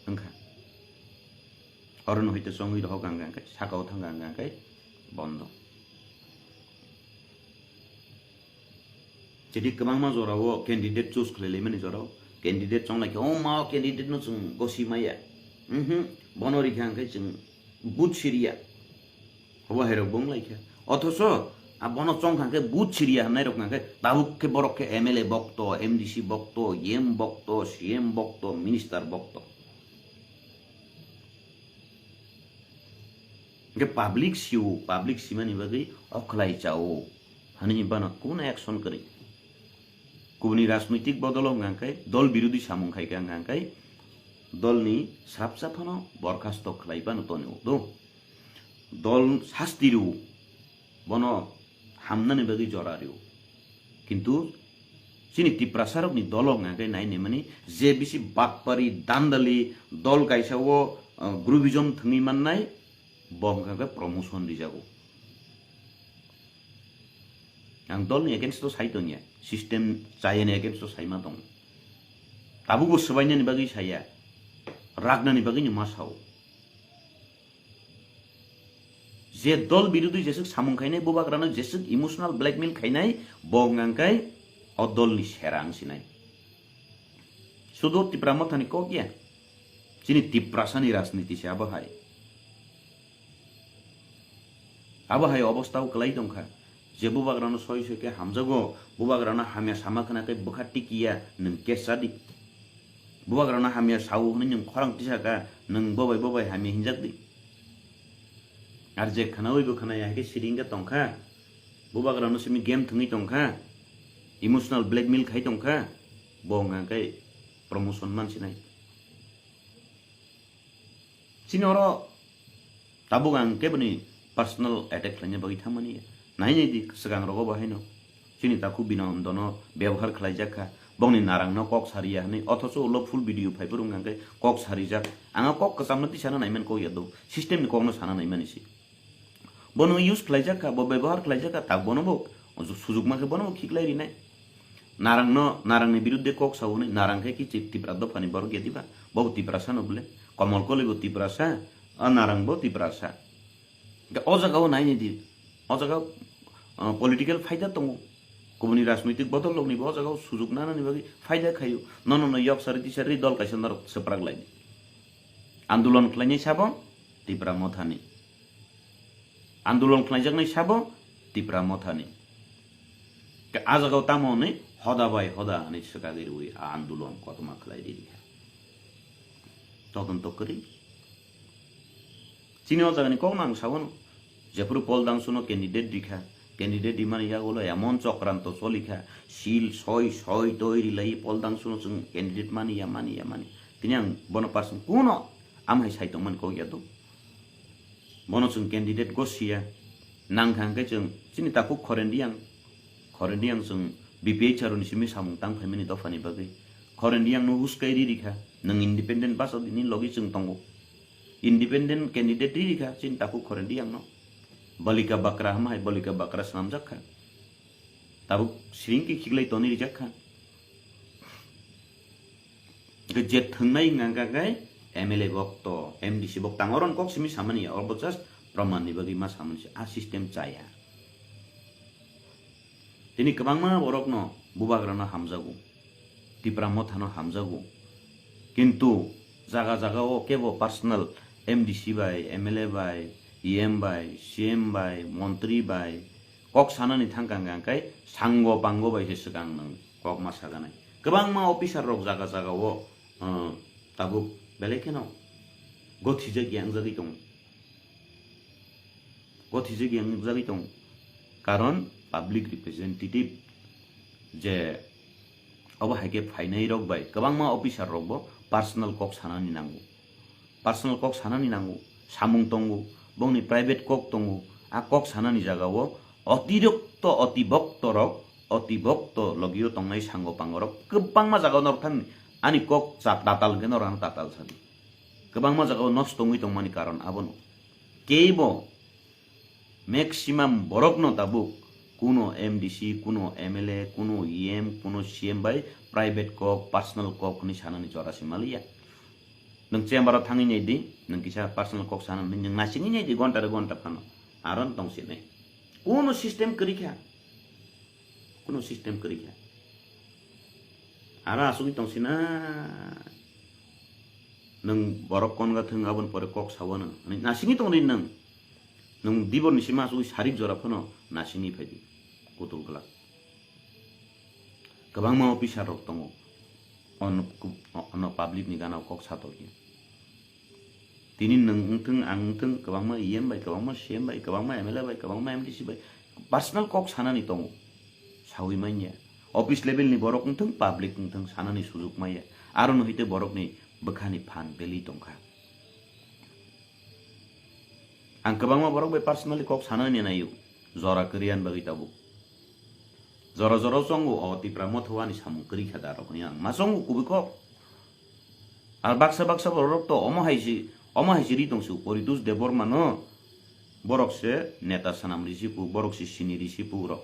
angkha oron hoite songi roh gang kai sakao thang kai bondo jadi kemang ma jorao candidate choose khlele mani jorao candidate chong like oh ma candidate no chung gosi maya bonori khang kai chung but siria hoba hero bong like othoso a bono chong khang kai but siria nai rok khang kai tabuk ke borok ke mla bokto mdc bokto em bokto cm bokto minister bokto ke public simani bagai okhlai chao hani bana kuna action kari kubuni राजनैतिक बदलाव गांखाय दल विरोधी सामुं खाय गांखाय दलनि साबसाफानो बरखास्त खलायबानो तनो दो दल शास्तिरु बनो हामनानि बगै जरारिउ किन्तु सिनि तिप्रासारकनि दल गांखाय नायने माने जे बिसि बाकपारि दान्दलि दल गायसावो ग्रुपिजम थंनि माननाय बंगागा प्रमोशन दिजागो आं दलनि against साइदनिया system chaya ni against saima dong tabu go sebaiknya ni bagi saya ragna ni bagi ni masau je dol birudu jesuk samung khainai boba krana jesuk emotional blackmail khainai bongang kai odolni serang sinai sudo tipra mothani kok ya sini tiprasani राजनीति से abahai অবস্থাও kelai dongkha je bubagrano soi ke hamjago bubagrano hamya samakna ke bukhati kiya nung kesadi bubagrano hamya sau hne nung khorang tisaka nung bobai hamya hinjakdi ar je khana oi khana ya ke siringa tongkha bubagrano simi game thungi tongkha emotional blackmail khai tongkha bonga kai promotion man sinai sinoro tabugang ke bani personal attack lainnya bagi thamani naine di segang rogo bahino sini taku binon dono ব্যবহার khlaijaka bongni narang no kok saria ni othoso lo full video phai burung ngai kok sarijak anga kok kasamnati sana naiman ko yado system ni kokno sana naiman isi bono use khlaijaka bo ব্যবহার khlaijaka tak bono bo sujug ma ke bono khiklai ri nai narang ni biruddhe kok sauni narang ke ki chipti praddo pani bor ge diba bo tiprasa no bole कमल को लेबो तिप्रासा अनारंग बो तिप्रासा अजगाव नाइने दि अजगाव political फायदा तंगो गुबुननि राजनैतिक बदल लोगनि अजगाव सुजुग नानानि बागै फायदा खायो न यक सारि तिसारि दल काइसनर सप्राग लाइनि आन्दोलन खलाइनि साबो तिप्रा मथानि आन्दोलन खलाइजाकनै साबो तिप्रा मथानि आजगाव तामोनै हदा बाय हदा अनि सकागिरि उइ आन्दोलन कतमा खलाइदि তদন্ত করি চিনি জানি কম আং সাবন যেপুর পলদাং শুনো ক্যান্ডিডেট দিখা ক্যান্ডিডেট দিমান ইয়াগুলো এমন চক্রান্ত চলিখা শিল সই তৈরি লাই পলদাং শুনো जों ক্যান্ডিডেট মানি তিনি আং বন পারসন কোন আমহাই সাইতমান কো ইয়াদু বন जों ক্যান্ডিডেট গসিয়া নাংখাংকে जों চিনি তাকু খরেন্দিয়াং जों বিপিএইচ আরনি সিমি সামুং তাং ফাইমিনি দফানি বাগै खरेन्दियां नु हुस्काइरि रिखा नों इंडिपेंडेंट बास दिनि लगी जों तंगो इंडिपेंडेंट कैंडिडेट रिखा चिन ताकु खरेन्दियां नो बलिका बकरा हमाय बलिका बकरा साम जाखा ताबु सिरिंकी खिगलै तनि रिजाखा जे थंनाय गागाय एमएलए भक्त एमडीसी भक्त तांगरन कक सिमी सामानि अल्ब जस्ट प्रमाण नि बगै मा सामानि आ सिस्टम चाया तिनि गोबांमा बरकनो बुबाग्राना हामजागु तिप्रा मथानो हामजागु किन्तु जागा जागाओ केबो personal MDC by MLA by EM by CM by मंत्री बाय कक सानानि थांगांगांकाय सांगो बांगो बाय हेसगां नों कक मा सागानाय गोबां मा अफिसार रक जागा जागाओ ताबु बेलेकेनो गथिजे गियां जागि दं कारण पब्लिक रिप्रेजेंटेटिव जे अब हाइके फाइनाय रक बाय गोबां मा अफिसार रकबो पर्सनल कक सानानि नांगौ सामुं तंगौ बंनि प्राइवेट कक तंगौ आ कक सानानि जागाओ अतिरिक्त अतिभक्त लगियो तंनाय सांगो पांगरक गोबां मा जागाओ नरथान आनि कक चा ताताल के नरान ताताल सानि गोबां मा जागाओ नष्ट तंगै तंमानि कारण आबनो केबो मैक्सिमाम बरकनो ताबु कुनो एमडीसी कुनो एमएलए कुनो ईएम कुनो सीएम बाय प्राइवेट कक पर्सनल कक नि सानानि जरासि मालिया नों चेम्बार थाङै नायदि नों किसा पर्सनल कक सानानि नों नासिङै नायदि घन्टा फानो आरन तंसे नै कुनो सिस्टम करिखा आरा आसुगि तंसिना नों बरक कोनगा थों गाबोन परे कक सावनो नासिङै तंदि नों दिबरनि सिमा आसुगि सारिक जरा फनो नासिङै फायदि गथ'गला गोबां मा अफिसार रक दङ अन पब्लिक नि गानाव कक सातोगि तिनि नोंथों आंथों गोबां मा ईएम बाय गोबां मा सीएम बाय गोबां मा एमएलए बाय गोबां मा एमडीसी बाय पर्सनल कक सानानि दङ सावि माइया ऑफिस लेवल नि बरक नोंथों पब्लिक नोंथों सानानि सुजुग माइया आरो नहिते बरक नि बखानि फान बेलि दंखा आं गोबां मा बरक बाय पर्सनली कक सानानि नायो जरा करियान बागै ताबु जरा संगो तिप्रा मथवानि सामु करि खादा रकनि आं मा संगो कुबिको आर बाक्सा बरक तो अमहाइसि रि दंसु परितुस देबरमा न बरक से नेता सानाम रिसिपु बरक से सिनि रिसिपु र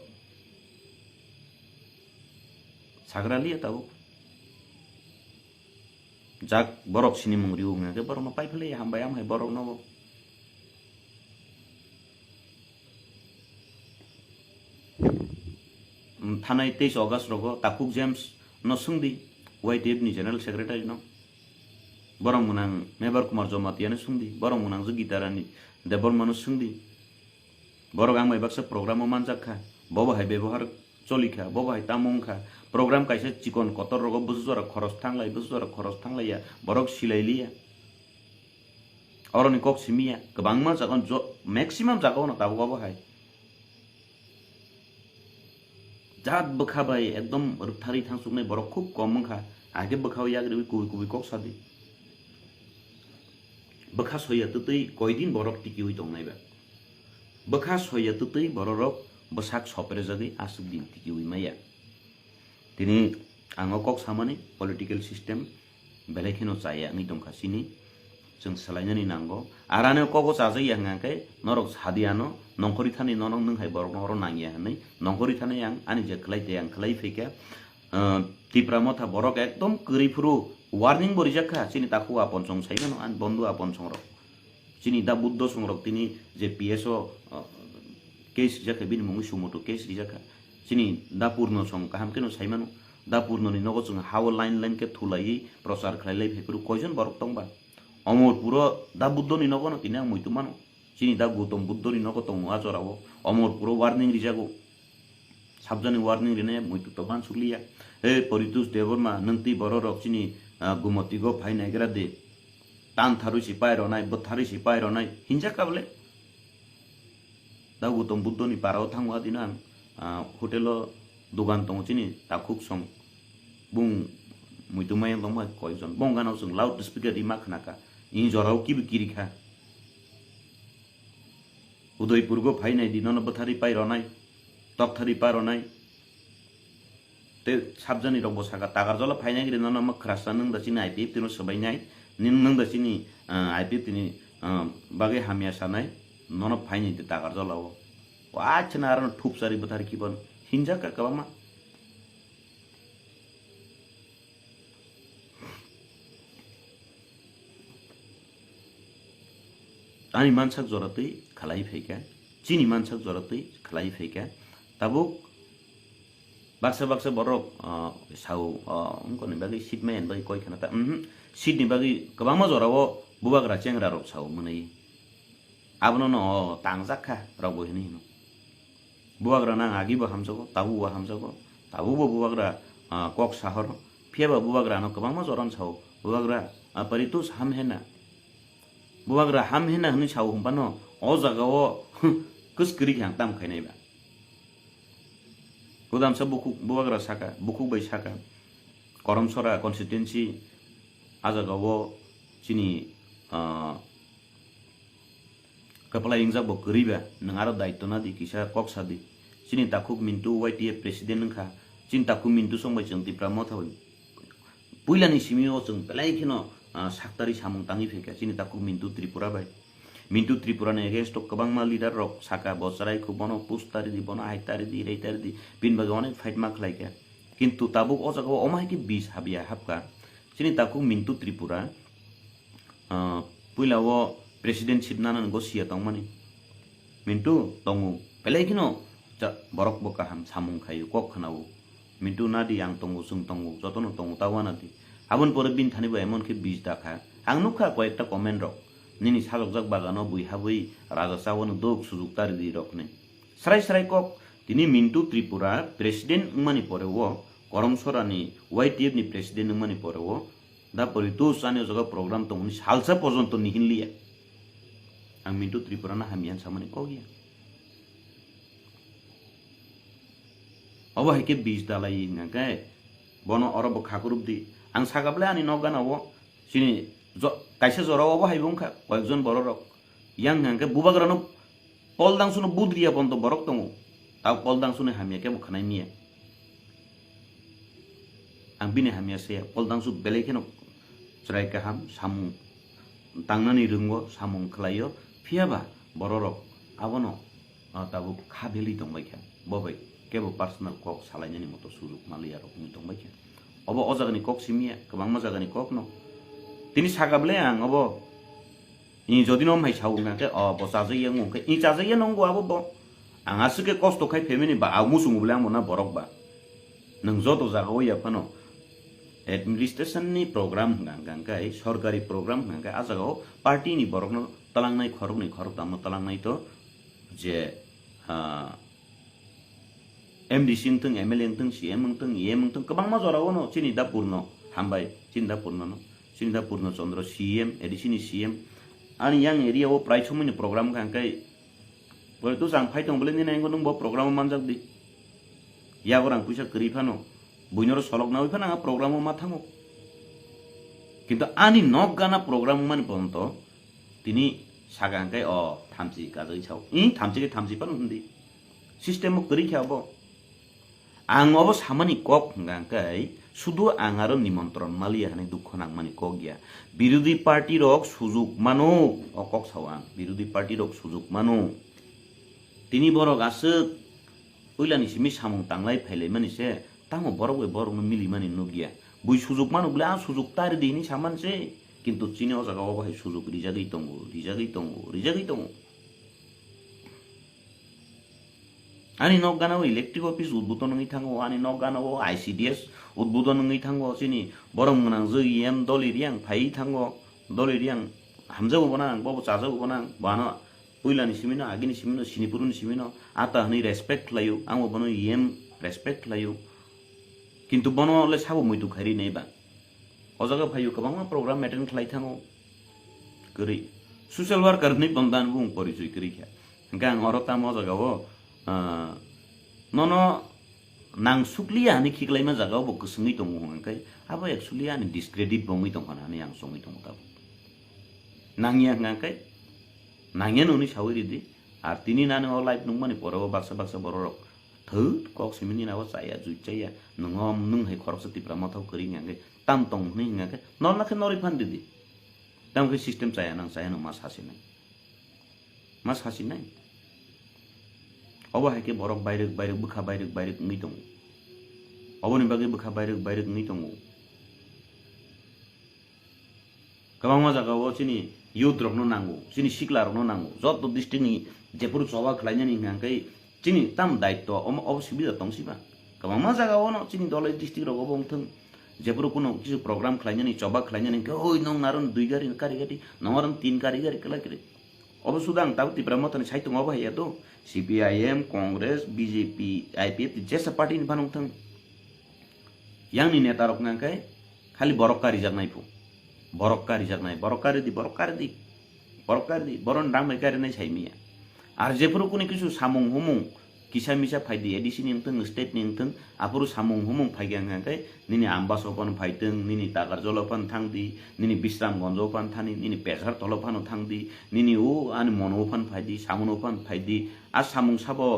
सागरालिया ताबु जाक बरक सिनि मुंगरि उङा के बरक न पाइफले हामबाय आमहाय बरक न थानाय 23 अगस्त रगो ताकुक जेम्स न सुंदी YTF नि जनरल सेक्रेटारि न बरं मुनां मेबर कुमार जमातियानो सुंदी बरं मुनां जो गिटारानि देबरमानो सुंदी बरं आं माइबाक्सा प्रोग्राम मानजाखा बबाहाय व्यवहार चलिखा बबाहाय तामुंखा प्रोग्राम काइसे चिकन कतर रगो बुजुरा खरस थांलाया बरक सिलाइलिया अरनि कक सिमिया गोबांमा जागोन मैक्सिमाम जागोन ताबगाबाहाय जात बखाबाय एकदम रुथारि थांसुकनाय बरक खूब कम मंखा आगे बखाव याग्रि कुबि कक सादि बखा सया तै कयदिन बरक टिकि हुइ दंनायबा बखा सया तै बरक बसाक सपरे जगै आसुक दिन टिकि हुइ माया दिनै आङो कक सामानि पलिटिकल सिस्टेम बेलेखिनो चाया आंनि दंखासिनि जों सोलायनानै नांगौ आरानो कगो जाजायो हाङाखै नरक सादियानो नंखरि थानै ननं नोंहाय बरक नर नांगिया हनै नंखरि थानै आं आनि जेखलाय दे आं खलाय फैका तिप्रा मथा बरक एकदम करिफुरु वार्निं बरिजाखा सिनि ताकु आपन सं साइनो आन बन्धु आपन संरक सिनि दा बुद्ध संरक तिनि जे PSO केस रिजाखा बिनि मुङै सुमोटो केस रिजाखा सिनि दा पूर्ण सं काहाम केनो साइमानो दा पूर्णनि नगो जों हाव लाइन के थुलायै प्रचार खालायलाय फेफुरु कयजन बरक दंबा अमरपुर दा बुद्धनि नगो न तिनि आं मुइतु मानो सिनि दा गौतम बुद्धनि नगो दं आजराव अमरपुर वार्निं रिजागो साबजानि वार्निं रिनाय मुइतु तबान सुलिया हे परितुस देवरमा नंति बररक सिनि गुमतिगो फाइ नायग्रा दे तान थारु सिपाय रनाय बथारि सिपाय रनाय हिंसा काबले दा गौतम बुद्धनि पाराव थांवा दिना होटेल दुकान दं चिनि ताकुक सं बुं मुइतुमाय दंबा कयजन बंगानाव जों लाउड स्पीकर रिमा खनाका इ जराव किबि किरिखा उदयपुरगो फाइनाय दिनन बथारि पाइ रनाय तकथारि पाइ रनाय ते साबजानि रंबो सागा तागारजला फाइनाय गिरि नन मखरासा नों दसिनि IPF तिनो सबायनाय नों दसिनि IPF तिनि बागे हामिया सानाय नन फाइनाय ते तागारजलाव वाचना आरन ठुपसारि बथारि किबन हिंजा का कबामा आनी मानसाक जरतै खलाइ फैका चिनी मानसाक जरतै खलाइ फैका ताबुक बाक्सा बरक साउ उनकोनि बागै सिटमा हेन बागै कय खाना ता सिटनि बागै गोबांमा जराव बुबाग्रा चेंग्रा रक साउ मोनै आबनो न तांजाखा रबो हेनि हिनो बुबाग्रा ना आगिबो हामजगो ताबुबो बुबाग्रा कक साहर फियाबा बुबाग्रा न गोबांमा जरन साउ बुबाग्रा परितुस हाम हेना बुबाग्रा हाम हेना हनै साउ हमबानो अ जागाव कसकरि ख्यां ताम खायनायबा गोदामसा बुबाग्रा साका बुकुक बै साका करमसरा कन्स्टिट्युएन्सि आजागाव चिनि कपला इंजा बकरिबा नों आरो दायित्व ना दि किसा कक सादि चिनि ताकुक मिन्टु YTF प्रेसिडेन्ट नोंखा चिनि ताकु मिन्टु संबाय जों तिप्रा मथावै पुइलानि सिमियो जों बेलायखिनो साक्तारि सामुं ताङि फेका चिनि ताकु मिन्टु त्रिपुरा बाय मिन्टु त्रिपुरा ने एगेन्स्ट गोबांमा लिडार रक साका बसराय खुबनो पुस्तारि दि बनो हाइतारि दि रेतारि दि बिन बागे अनेक फाइट मा खलायका किन्तु ताबुक अ जागाव अमायकि बिस हाबिया हाबका चिनि ताकु मिन्टु त्रिपुरा पुइलाव प्रेसिडेन्टशिप नाना गसिया तंमानि मिन्टु तंगु बेलायखिनो बरक बका हाम सामुं खायो कक खानावो मिन्टु नादि आं तंगु जों तंगु जतनो तंगु तावानादि आबन परे बिन थानिबो एमनके बिस दाखा आं नुखा कयेकटा कमेन्ट रक निनि सालकजाक बागानो बुइहाबै राजा सावन दोक सुजुक तारि दि रकने सराय कक तिनि मिन्टु त्रिपुरा प्रेसिडेन्ट उमानि परेवो करमसरानि YTF नि प्रेसिडेन्ट उमानि परेवो दा परितुस साने जगा प्रोग्राम तंगुनि सालसा पर्यन्त निहिनलिया आं मिन्टु त्रिपुरा ना हामियान सामानि कगिया अब हाइके बिस दालाय नागाय बनो अरब खाकुरुब दि आं सागाब्ला आनि नगानाव सिनि काइसे जराव हाइबुंखा कयजन बररक यां नागाय बुबाग्रानो पलदांसुनो बुद्रिया बन्द बरक दङ ता पलदांसुनो हामिया के बखनाय निया आं बिनि हामिया से पलदांसु बेलेखेनो ज्राय गाहाम सामु तांनानि रोंगो सामुं खलायो फियाबा बररक आबनो ताबु खाबेलि दंबायखा बबाय केबो पार्सोनेल कक सालायनायनि मतो सुजुग मालिया रकनि दंबायखा अब अजागनि कक सिमिया गोबां मजागनि कक न तिनि सागाबले आं अब इ जदिनो माइ साउनाके बसाजैया ngके इ चाजैया नंगो अब ब आं आसुके कष्ट खाय फेमिनि बा आमुसुमुबले आं मना बरक बा nang joto jagao ya phano administration ni program hangkai sorkari program hangkai a jagao party ni borokno talangnai khorok tamno talangnai to je MD singtung MLA tung CM tung EM tung kabangma jorao no chini da purno hambai chinda purno no chinda purno chondro CM edisini CM ani yang area o prai chumuni program hangkai boleh tu sang phai tong boleh ni nang nung bo program manjak di ya orang puisa keri phano buinoro solok na phana program ma thango kintu ani nok gana program man ponto tini sagangkai o thamchi kajai chau thamchi ke thamchi pan hundi system mo keri khabo ang obo samani kok ngangkai sudu angaro nimantron malia hane dukho nangmani kok ya বিরোধী party rock সুযোগ মানো অকক সাওয়াং বিরোধী party rock সুযোগ মানো তিনি বড় গাছে ওইলানি সিমি সামং তাংলাই ফাইলাই মানিছে তামো বড় বড় মিলি মানি নগিয়া বুই সুযোগ মানো বলে সুযোগ তার দিনি সামানছে কিন্তু চীনে ও জায়গা অবাই সুযোগ রিজাগই তঙ্গ ani nok gana electric office udbudon ngi thango ani nok gana o ICDS udbudon ngi thango chini borong nang jem doliriang phai thango doliriang hamjau bonang bobo chajau bonang bana puilani simino agini simino sinipurun simino ata hani respect layo amo bono yem respect layo kintu bono le sabo muitu khari nei ba ojaga phayu kabang program attend khlai thango kuri social worker ni bandan bung porichoi kri kha gang orota mo jaga o nono nang suklia ni khiklai ma jaga bo kusngi tong hangkai abo actually ani discredit bongi tong kana ni ang songi tong ta nangya ngangkai nangya noni sawiri di artini nani o life nung mani poro baksa borok thu kok simini na wa saya juichaya nungom nung hai khorok sakti pramathau kri ngangai tam tong ni ngangai non na khe nori phan di tam ke system saya nang no mas hasi nai obo haike borok bayre bukha bayre ngi tong obo ni bagi bukha bayre ngi tong kabang ma jaga o chini youth rok no nangu chini sikla rok no nangu joto district ni jepur choba khlaina ni ngangkai chini tam daitto obo sibida tongsiba kabang ma jaga o no chini dolai district rok obong thung jepur kuno kisu program khlaina ni choba khlaina ni oi nong naron 2 gari kari nomaron 3 kari kala kiri obo sudang tau ti pramotan saitung obo ya to CPIM Congress BJP IPF jesa party ni banung thang yang ni neta rok ngangkai khali borokari jagnai pu borokari di boron dam kari nai chaimia ar jepuru kuni kisu samung humung kisa misa phaidi edisi ni thang state ni thang apuru samung humung phaigyang ngangkai nini ambas opan phaiteng nini tagar jolopan thangdi nini bisram gonjopan thani nini pechar tolopan thangdi nini o ani monopan phaidi samunopan phaidi a samung sabo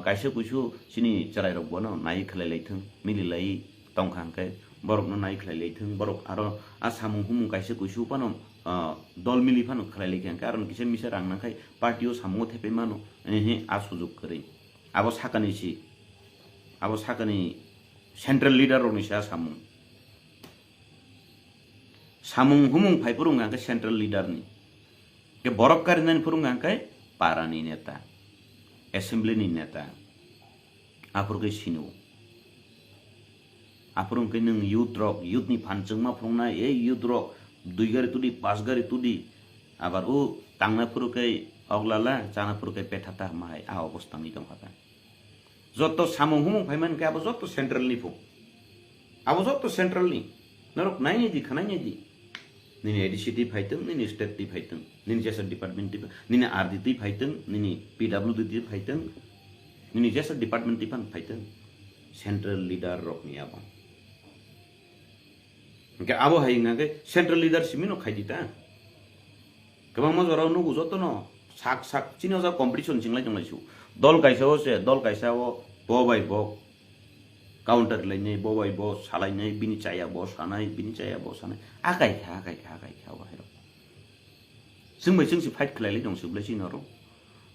kaise kusu sini charai rok bono nai khlai laitheng mili lai tongkhangkai borok no nai khlai laitheng borok aro a samung humung kaise kusu pano dol mili phano khlai laikhang karon kise misa rang nakai party o samungo thepe mano a sujog kari abo sakani central leader rok ni sa samung humung phai purung ngangkai central leader ni ke borok kari nan purung ngangkai parani neta assembly ni neta apur ke sinu apurung ke nung youth ni phanchung ma phung na youth rok 2 gari tudi 5 gari tudi abar o tangna puru ke oglala chana puru ke petata mai a obostha ni tong hata joto samung humung phaiman ke abo joto central ni phu abo joto central ni norok nai ni di khanai ni di nini ADCT phaiteng nini state ti phaiteng nini jasa department ti nini RD ti phaiteng nini PWD ti phaiteng nini jasa department ti phaiteng central leader rok ni abo ke abo hainga ke central leader simino khaidita kabang ma jorau nugu joto no sak chino ja competition jinglai su dol kaisa o bo bai bo counter lainai bo bai bo salainai bini chaya bo sanai akai kha wa hero singbai singsi fight khlailai dong sublai sinoro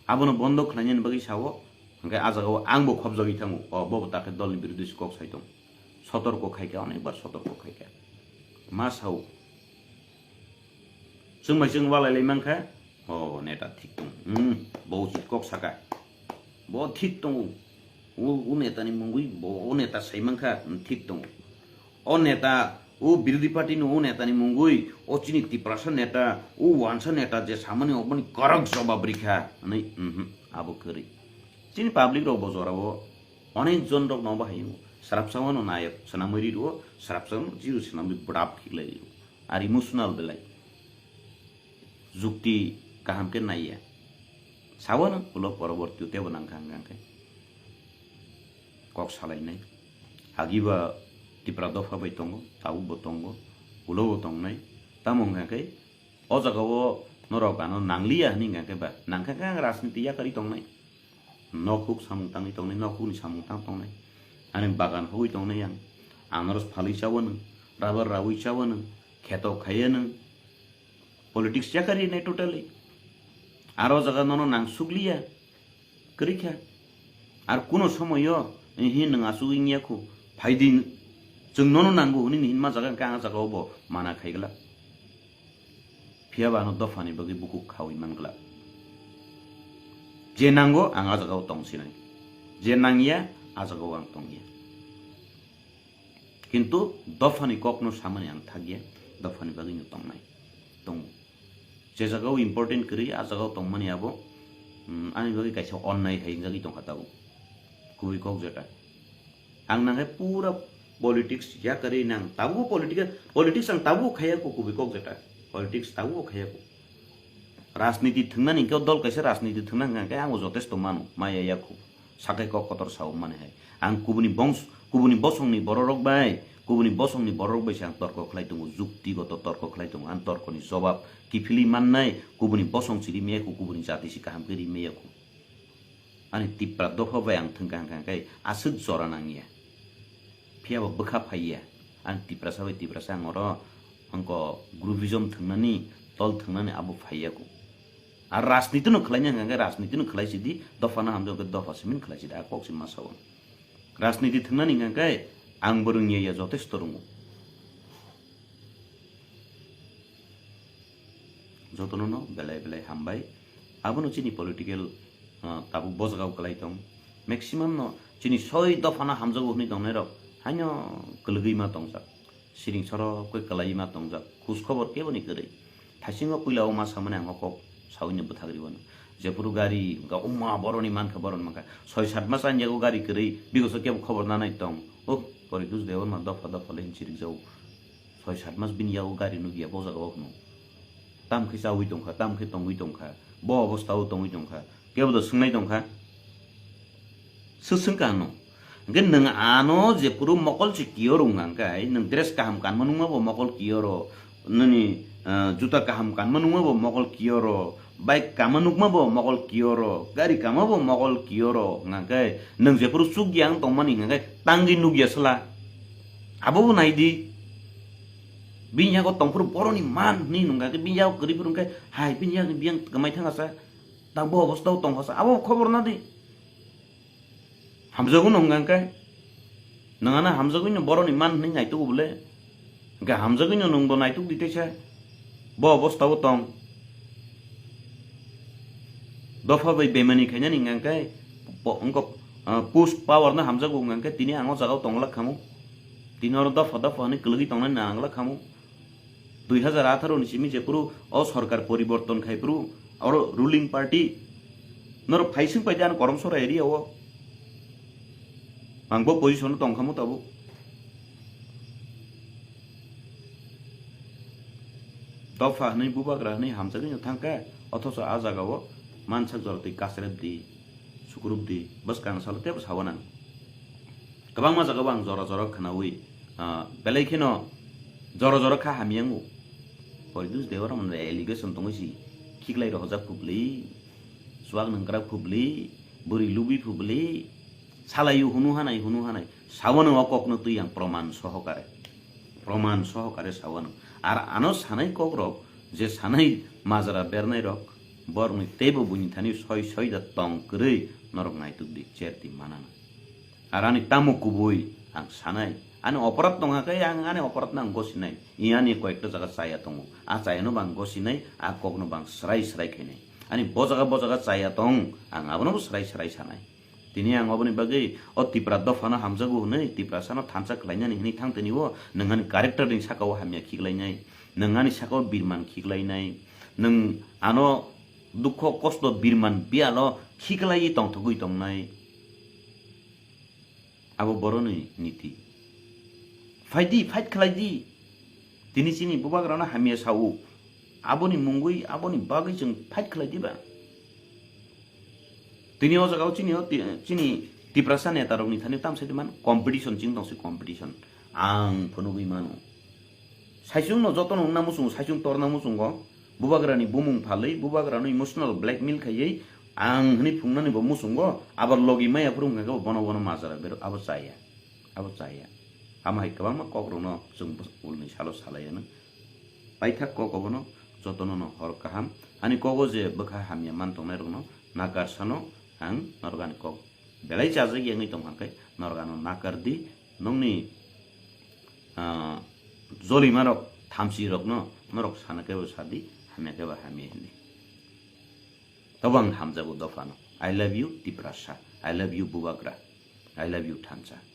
abono bondo khlainen bagi sawo hangkai ajago angbo khobjogi thangu o bo take dolni biruddhi skok saitong sotorko khaika onekbar sotorko khaika ma sau singbai sing walai mangkha o neta thik tong bo chit kok saka bo thik tong o neta ni mungui bo o neta saimangkha thik tong o neta o বিরোধী party no নেতা নি মুঙ্গুই ও চিনি তিপ্রাসা নেতা ও ওয়ানসা নেতা যে সামনে অবনি করক জবাব রিখা नै আবো করি চিনি পাবলিক রব জরাবো অনেক জন রব ন বাহাইমু সারাপসাওয়ানো নায়ক সানামরি রো সারাপসাওয়ানো জিরো সানামরি বড়াপ ঠিকলাই আর ইমোশনাল বেলাই যুক্তি কাহামকে নাইয়া সাবানো উলো পরবর্তী তেব নাংখাঙ্গাঙ্কাই cock সালাইনাই হাগিবা tipra dofa bai tongo tau bo tongo ulo bo tongnai tamong ngakai o jaga o norok ano nanglia ni ngakai ba nangka ka rasniti ya kari tongnai nokuk samung tangi tongnai nokuk ni samung tang tongnai ane bagan hui tongnai yang anaros phali chawan rabar rawi chawan kheto khayen politics ya kari nei totally aro jaga nono nang suglia krikha ar kuno samoyo hin nang asuging yakhu phaidin जों ननो नांगौ नि हिनमा जागा काङा जागाव बो माना खाइगला फियाबानो दफानि बगै बुकु खावि मानगला जे नांगौ आं आ जागाव तंसिनाय जे नांगिया आ जागाव आं तंगिया किन्तु दफानि कखनो सामानि आं थागिया दफानि बगै न तंनाय दं जे जागाव इम्पोर्टेन्ट करि आ जागाव तंमानि आबो आनि बगै काइसा अननाय हाइ जागि तंखाताबो कुबि कक जेटा आं नांगे पुरा politics ya kari nang tabu politics ang tabu khaya ko kubi kok jeta politics tabu khaya ko rajniti thungna ni ko dol kaise rajniti thungna nga ka ang jotesto manu maya yakhu sakai ko kotor sau mane hai ang kubuni bosong ni bororok bai kubuni bosong ni bororok bai sang torko khlai tungu jukti goto torko khlai tungu an torko ni jawab kifili mannai kubuni bosong chiri meku kubuni jati si kaham kiri meku ani tipra dofa bai ang thungkang kang kai asuk jora nangia फियाबो बखा फाइया आं Tiprasa ngoro angko groupism थंनानि तल थंनानि आबो फाइयाको are राजनीति न खलाइना nganga राजनीति न खलाइसिदि दफाना हमजो के दफा semen खलाइसिदा कक्सिम मासाव राजनीति थंनानि nganga आं बरुंगिया या जथेष्ट रंगो जतनो न बेलाय हामबाय आबोनो चिनि पॉलिटिकल ताबु बजगाव कलाइतम मैक्सिमम न चिनि 6 दफाना हमजो हनि दंनै र hanya kelegi ma tongsak siring soro koi kelai ma tongsak khus khobor ke boni kere thasingo puilao ma samane angok sawini buthagri bon jepuru gari ga umma boroni man khabaron maka 6-7 mas an jago gari kere bigoso ke khobor na nai tong o kori dus dewan ma dafa len siring jau 6-7 mas bin yago gari nugia boza go no tam khisa ui tongkha tam khe tong ui tongkha bo obostha u tong ui tongkha ke bodo sungnai tongkha susung ka no gen nang ano je puru mokol si kioro ngangkai nang dress kaham kan manunga bo mokol kioro nani juta kaham kan manunga bo mokol kioro bike kamanukma bo mokol kioro gari kama bo mokol kioro ngangkai nang je puru sugyang tongmani ngangkai tanggi nugya sala abo naidi binya ko tongpuru boroni man ni nungga ke binya ko gari puru ngkai hai binya ke biang kamai thangasa tangbo obostau tonghasa abo khobor na di hamzago nonggang kai nangana hamzago no boroni man ni naitu bule ga hamzago no nongbo naitu ditecha bo obostao tong dofa bai bemani khanya ningang kai ongko push power na hamzago ngang kai tini ango jagao tongla khamu tinor dofa ni kelgi tongna nangla khamu 2018 ni simi jepuru o sarkar poriborton khaipuru aro ruling party nor faising paijan koromsora area o angbo position tong khamu tabu dofa ni bubagra ni hamsagi no thangka othoso a jagao mansak jorti kasret di sukurup di bas kang salte bas hawanan kabang ma jagao ang jora khanawi belai khino jora kha hamiangu poridus dewara mon allegation tongosi khiklai ro hojak publi swag nangkra publi buri lubi publi salayu hunu hanai sawano okokno tu yang proman sohokare sawano ar ano sanai kokrok je sanai majara bernai rok borni tebo buni thani soi da tong krei norok nai tu dik cherti manana arani tamu kubui ang sanai ani operat tonga kai ang ani operat nang gosinai iani koekta jaga saya tongo a saya no bang gosinai a kokno bang srai khenai ani bojaga chaya tong ang abono srai sanai Tini ang oboni bagai o tipra dofana hamjago nei tipra sana thansa klainani hini thangtani wo nangani character ring sakao hamya khiglainai nangani sakao birman khiglainai nang ano dukho kosto birman bialo khiglai tongthogui tongnai abo boroni niti fight khlaidi tini chini bubagrana hamya sau aboni mungui aboni bagai jeng fight khlaidi ba tini o jagao chini tiprasa neta rokni thani tamsai man competition ching dongsi competition ang phonugui mano saisung no jotono namusung saisung torna musungo bubagrani bumung phalai bubagrani emotional blackmail khayai ang hni phungnani bo musungo abar logi maya phurung ga bono mazara bero abo chaya amai kabama kokrono jung ulni salo salayana paithak kokobono jotono no hor kaham ani kogo je bakha hamya mantong rokno nakar sano ang norgan kok belai chaje yang itu mangkai norgano nakardi nongni zoli marok thamsi rokno norok sanake sadi hamya ke ba hamya hindi tabang hamjabu dofano I love you tiprasa I love you bubagra I love you thansa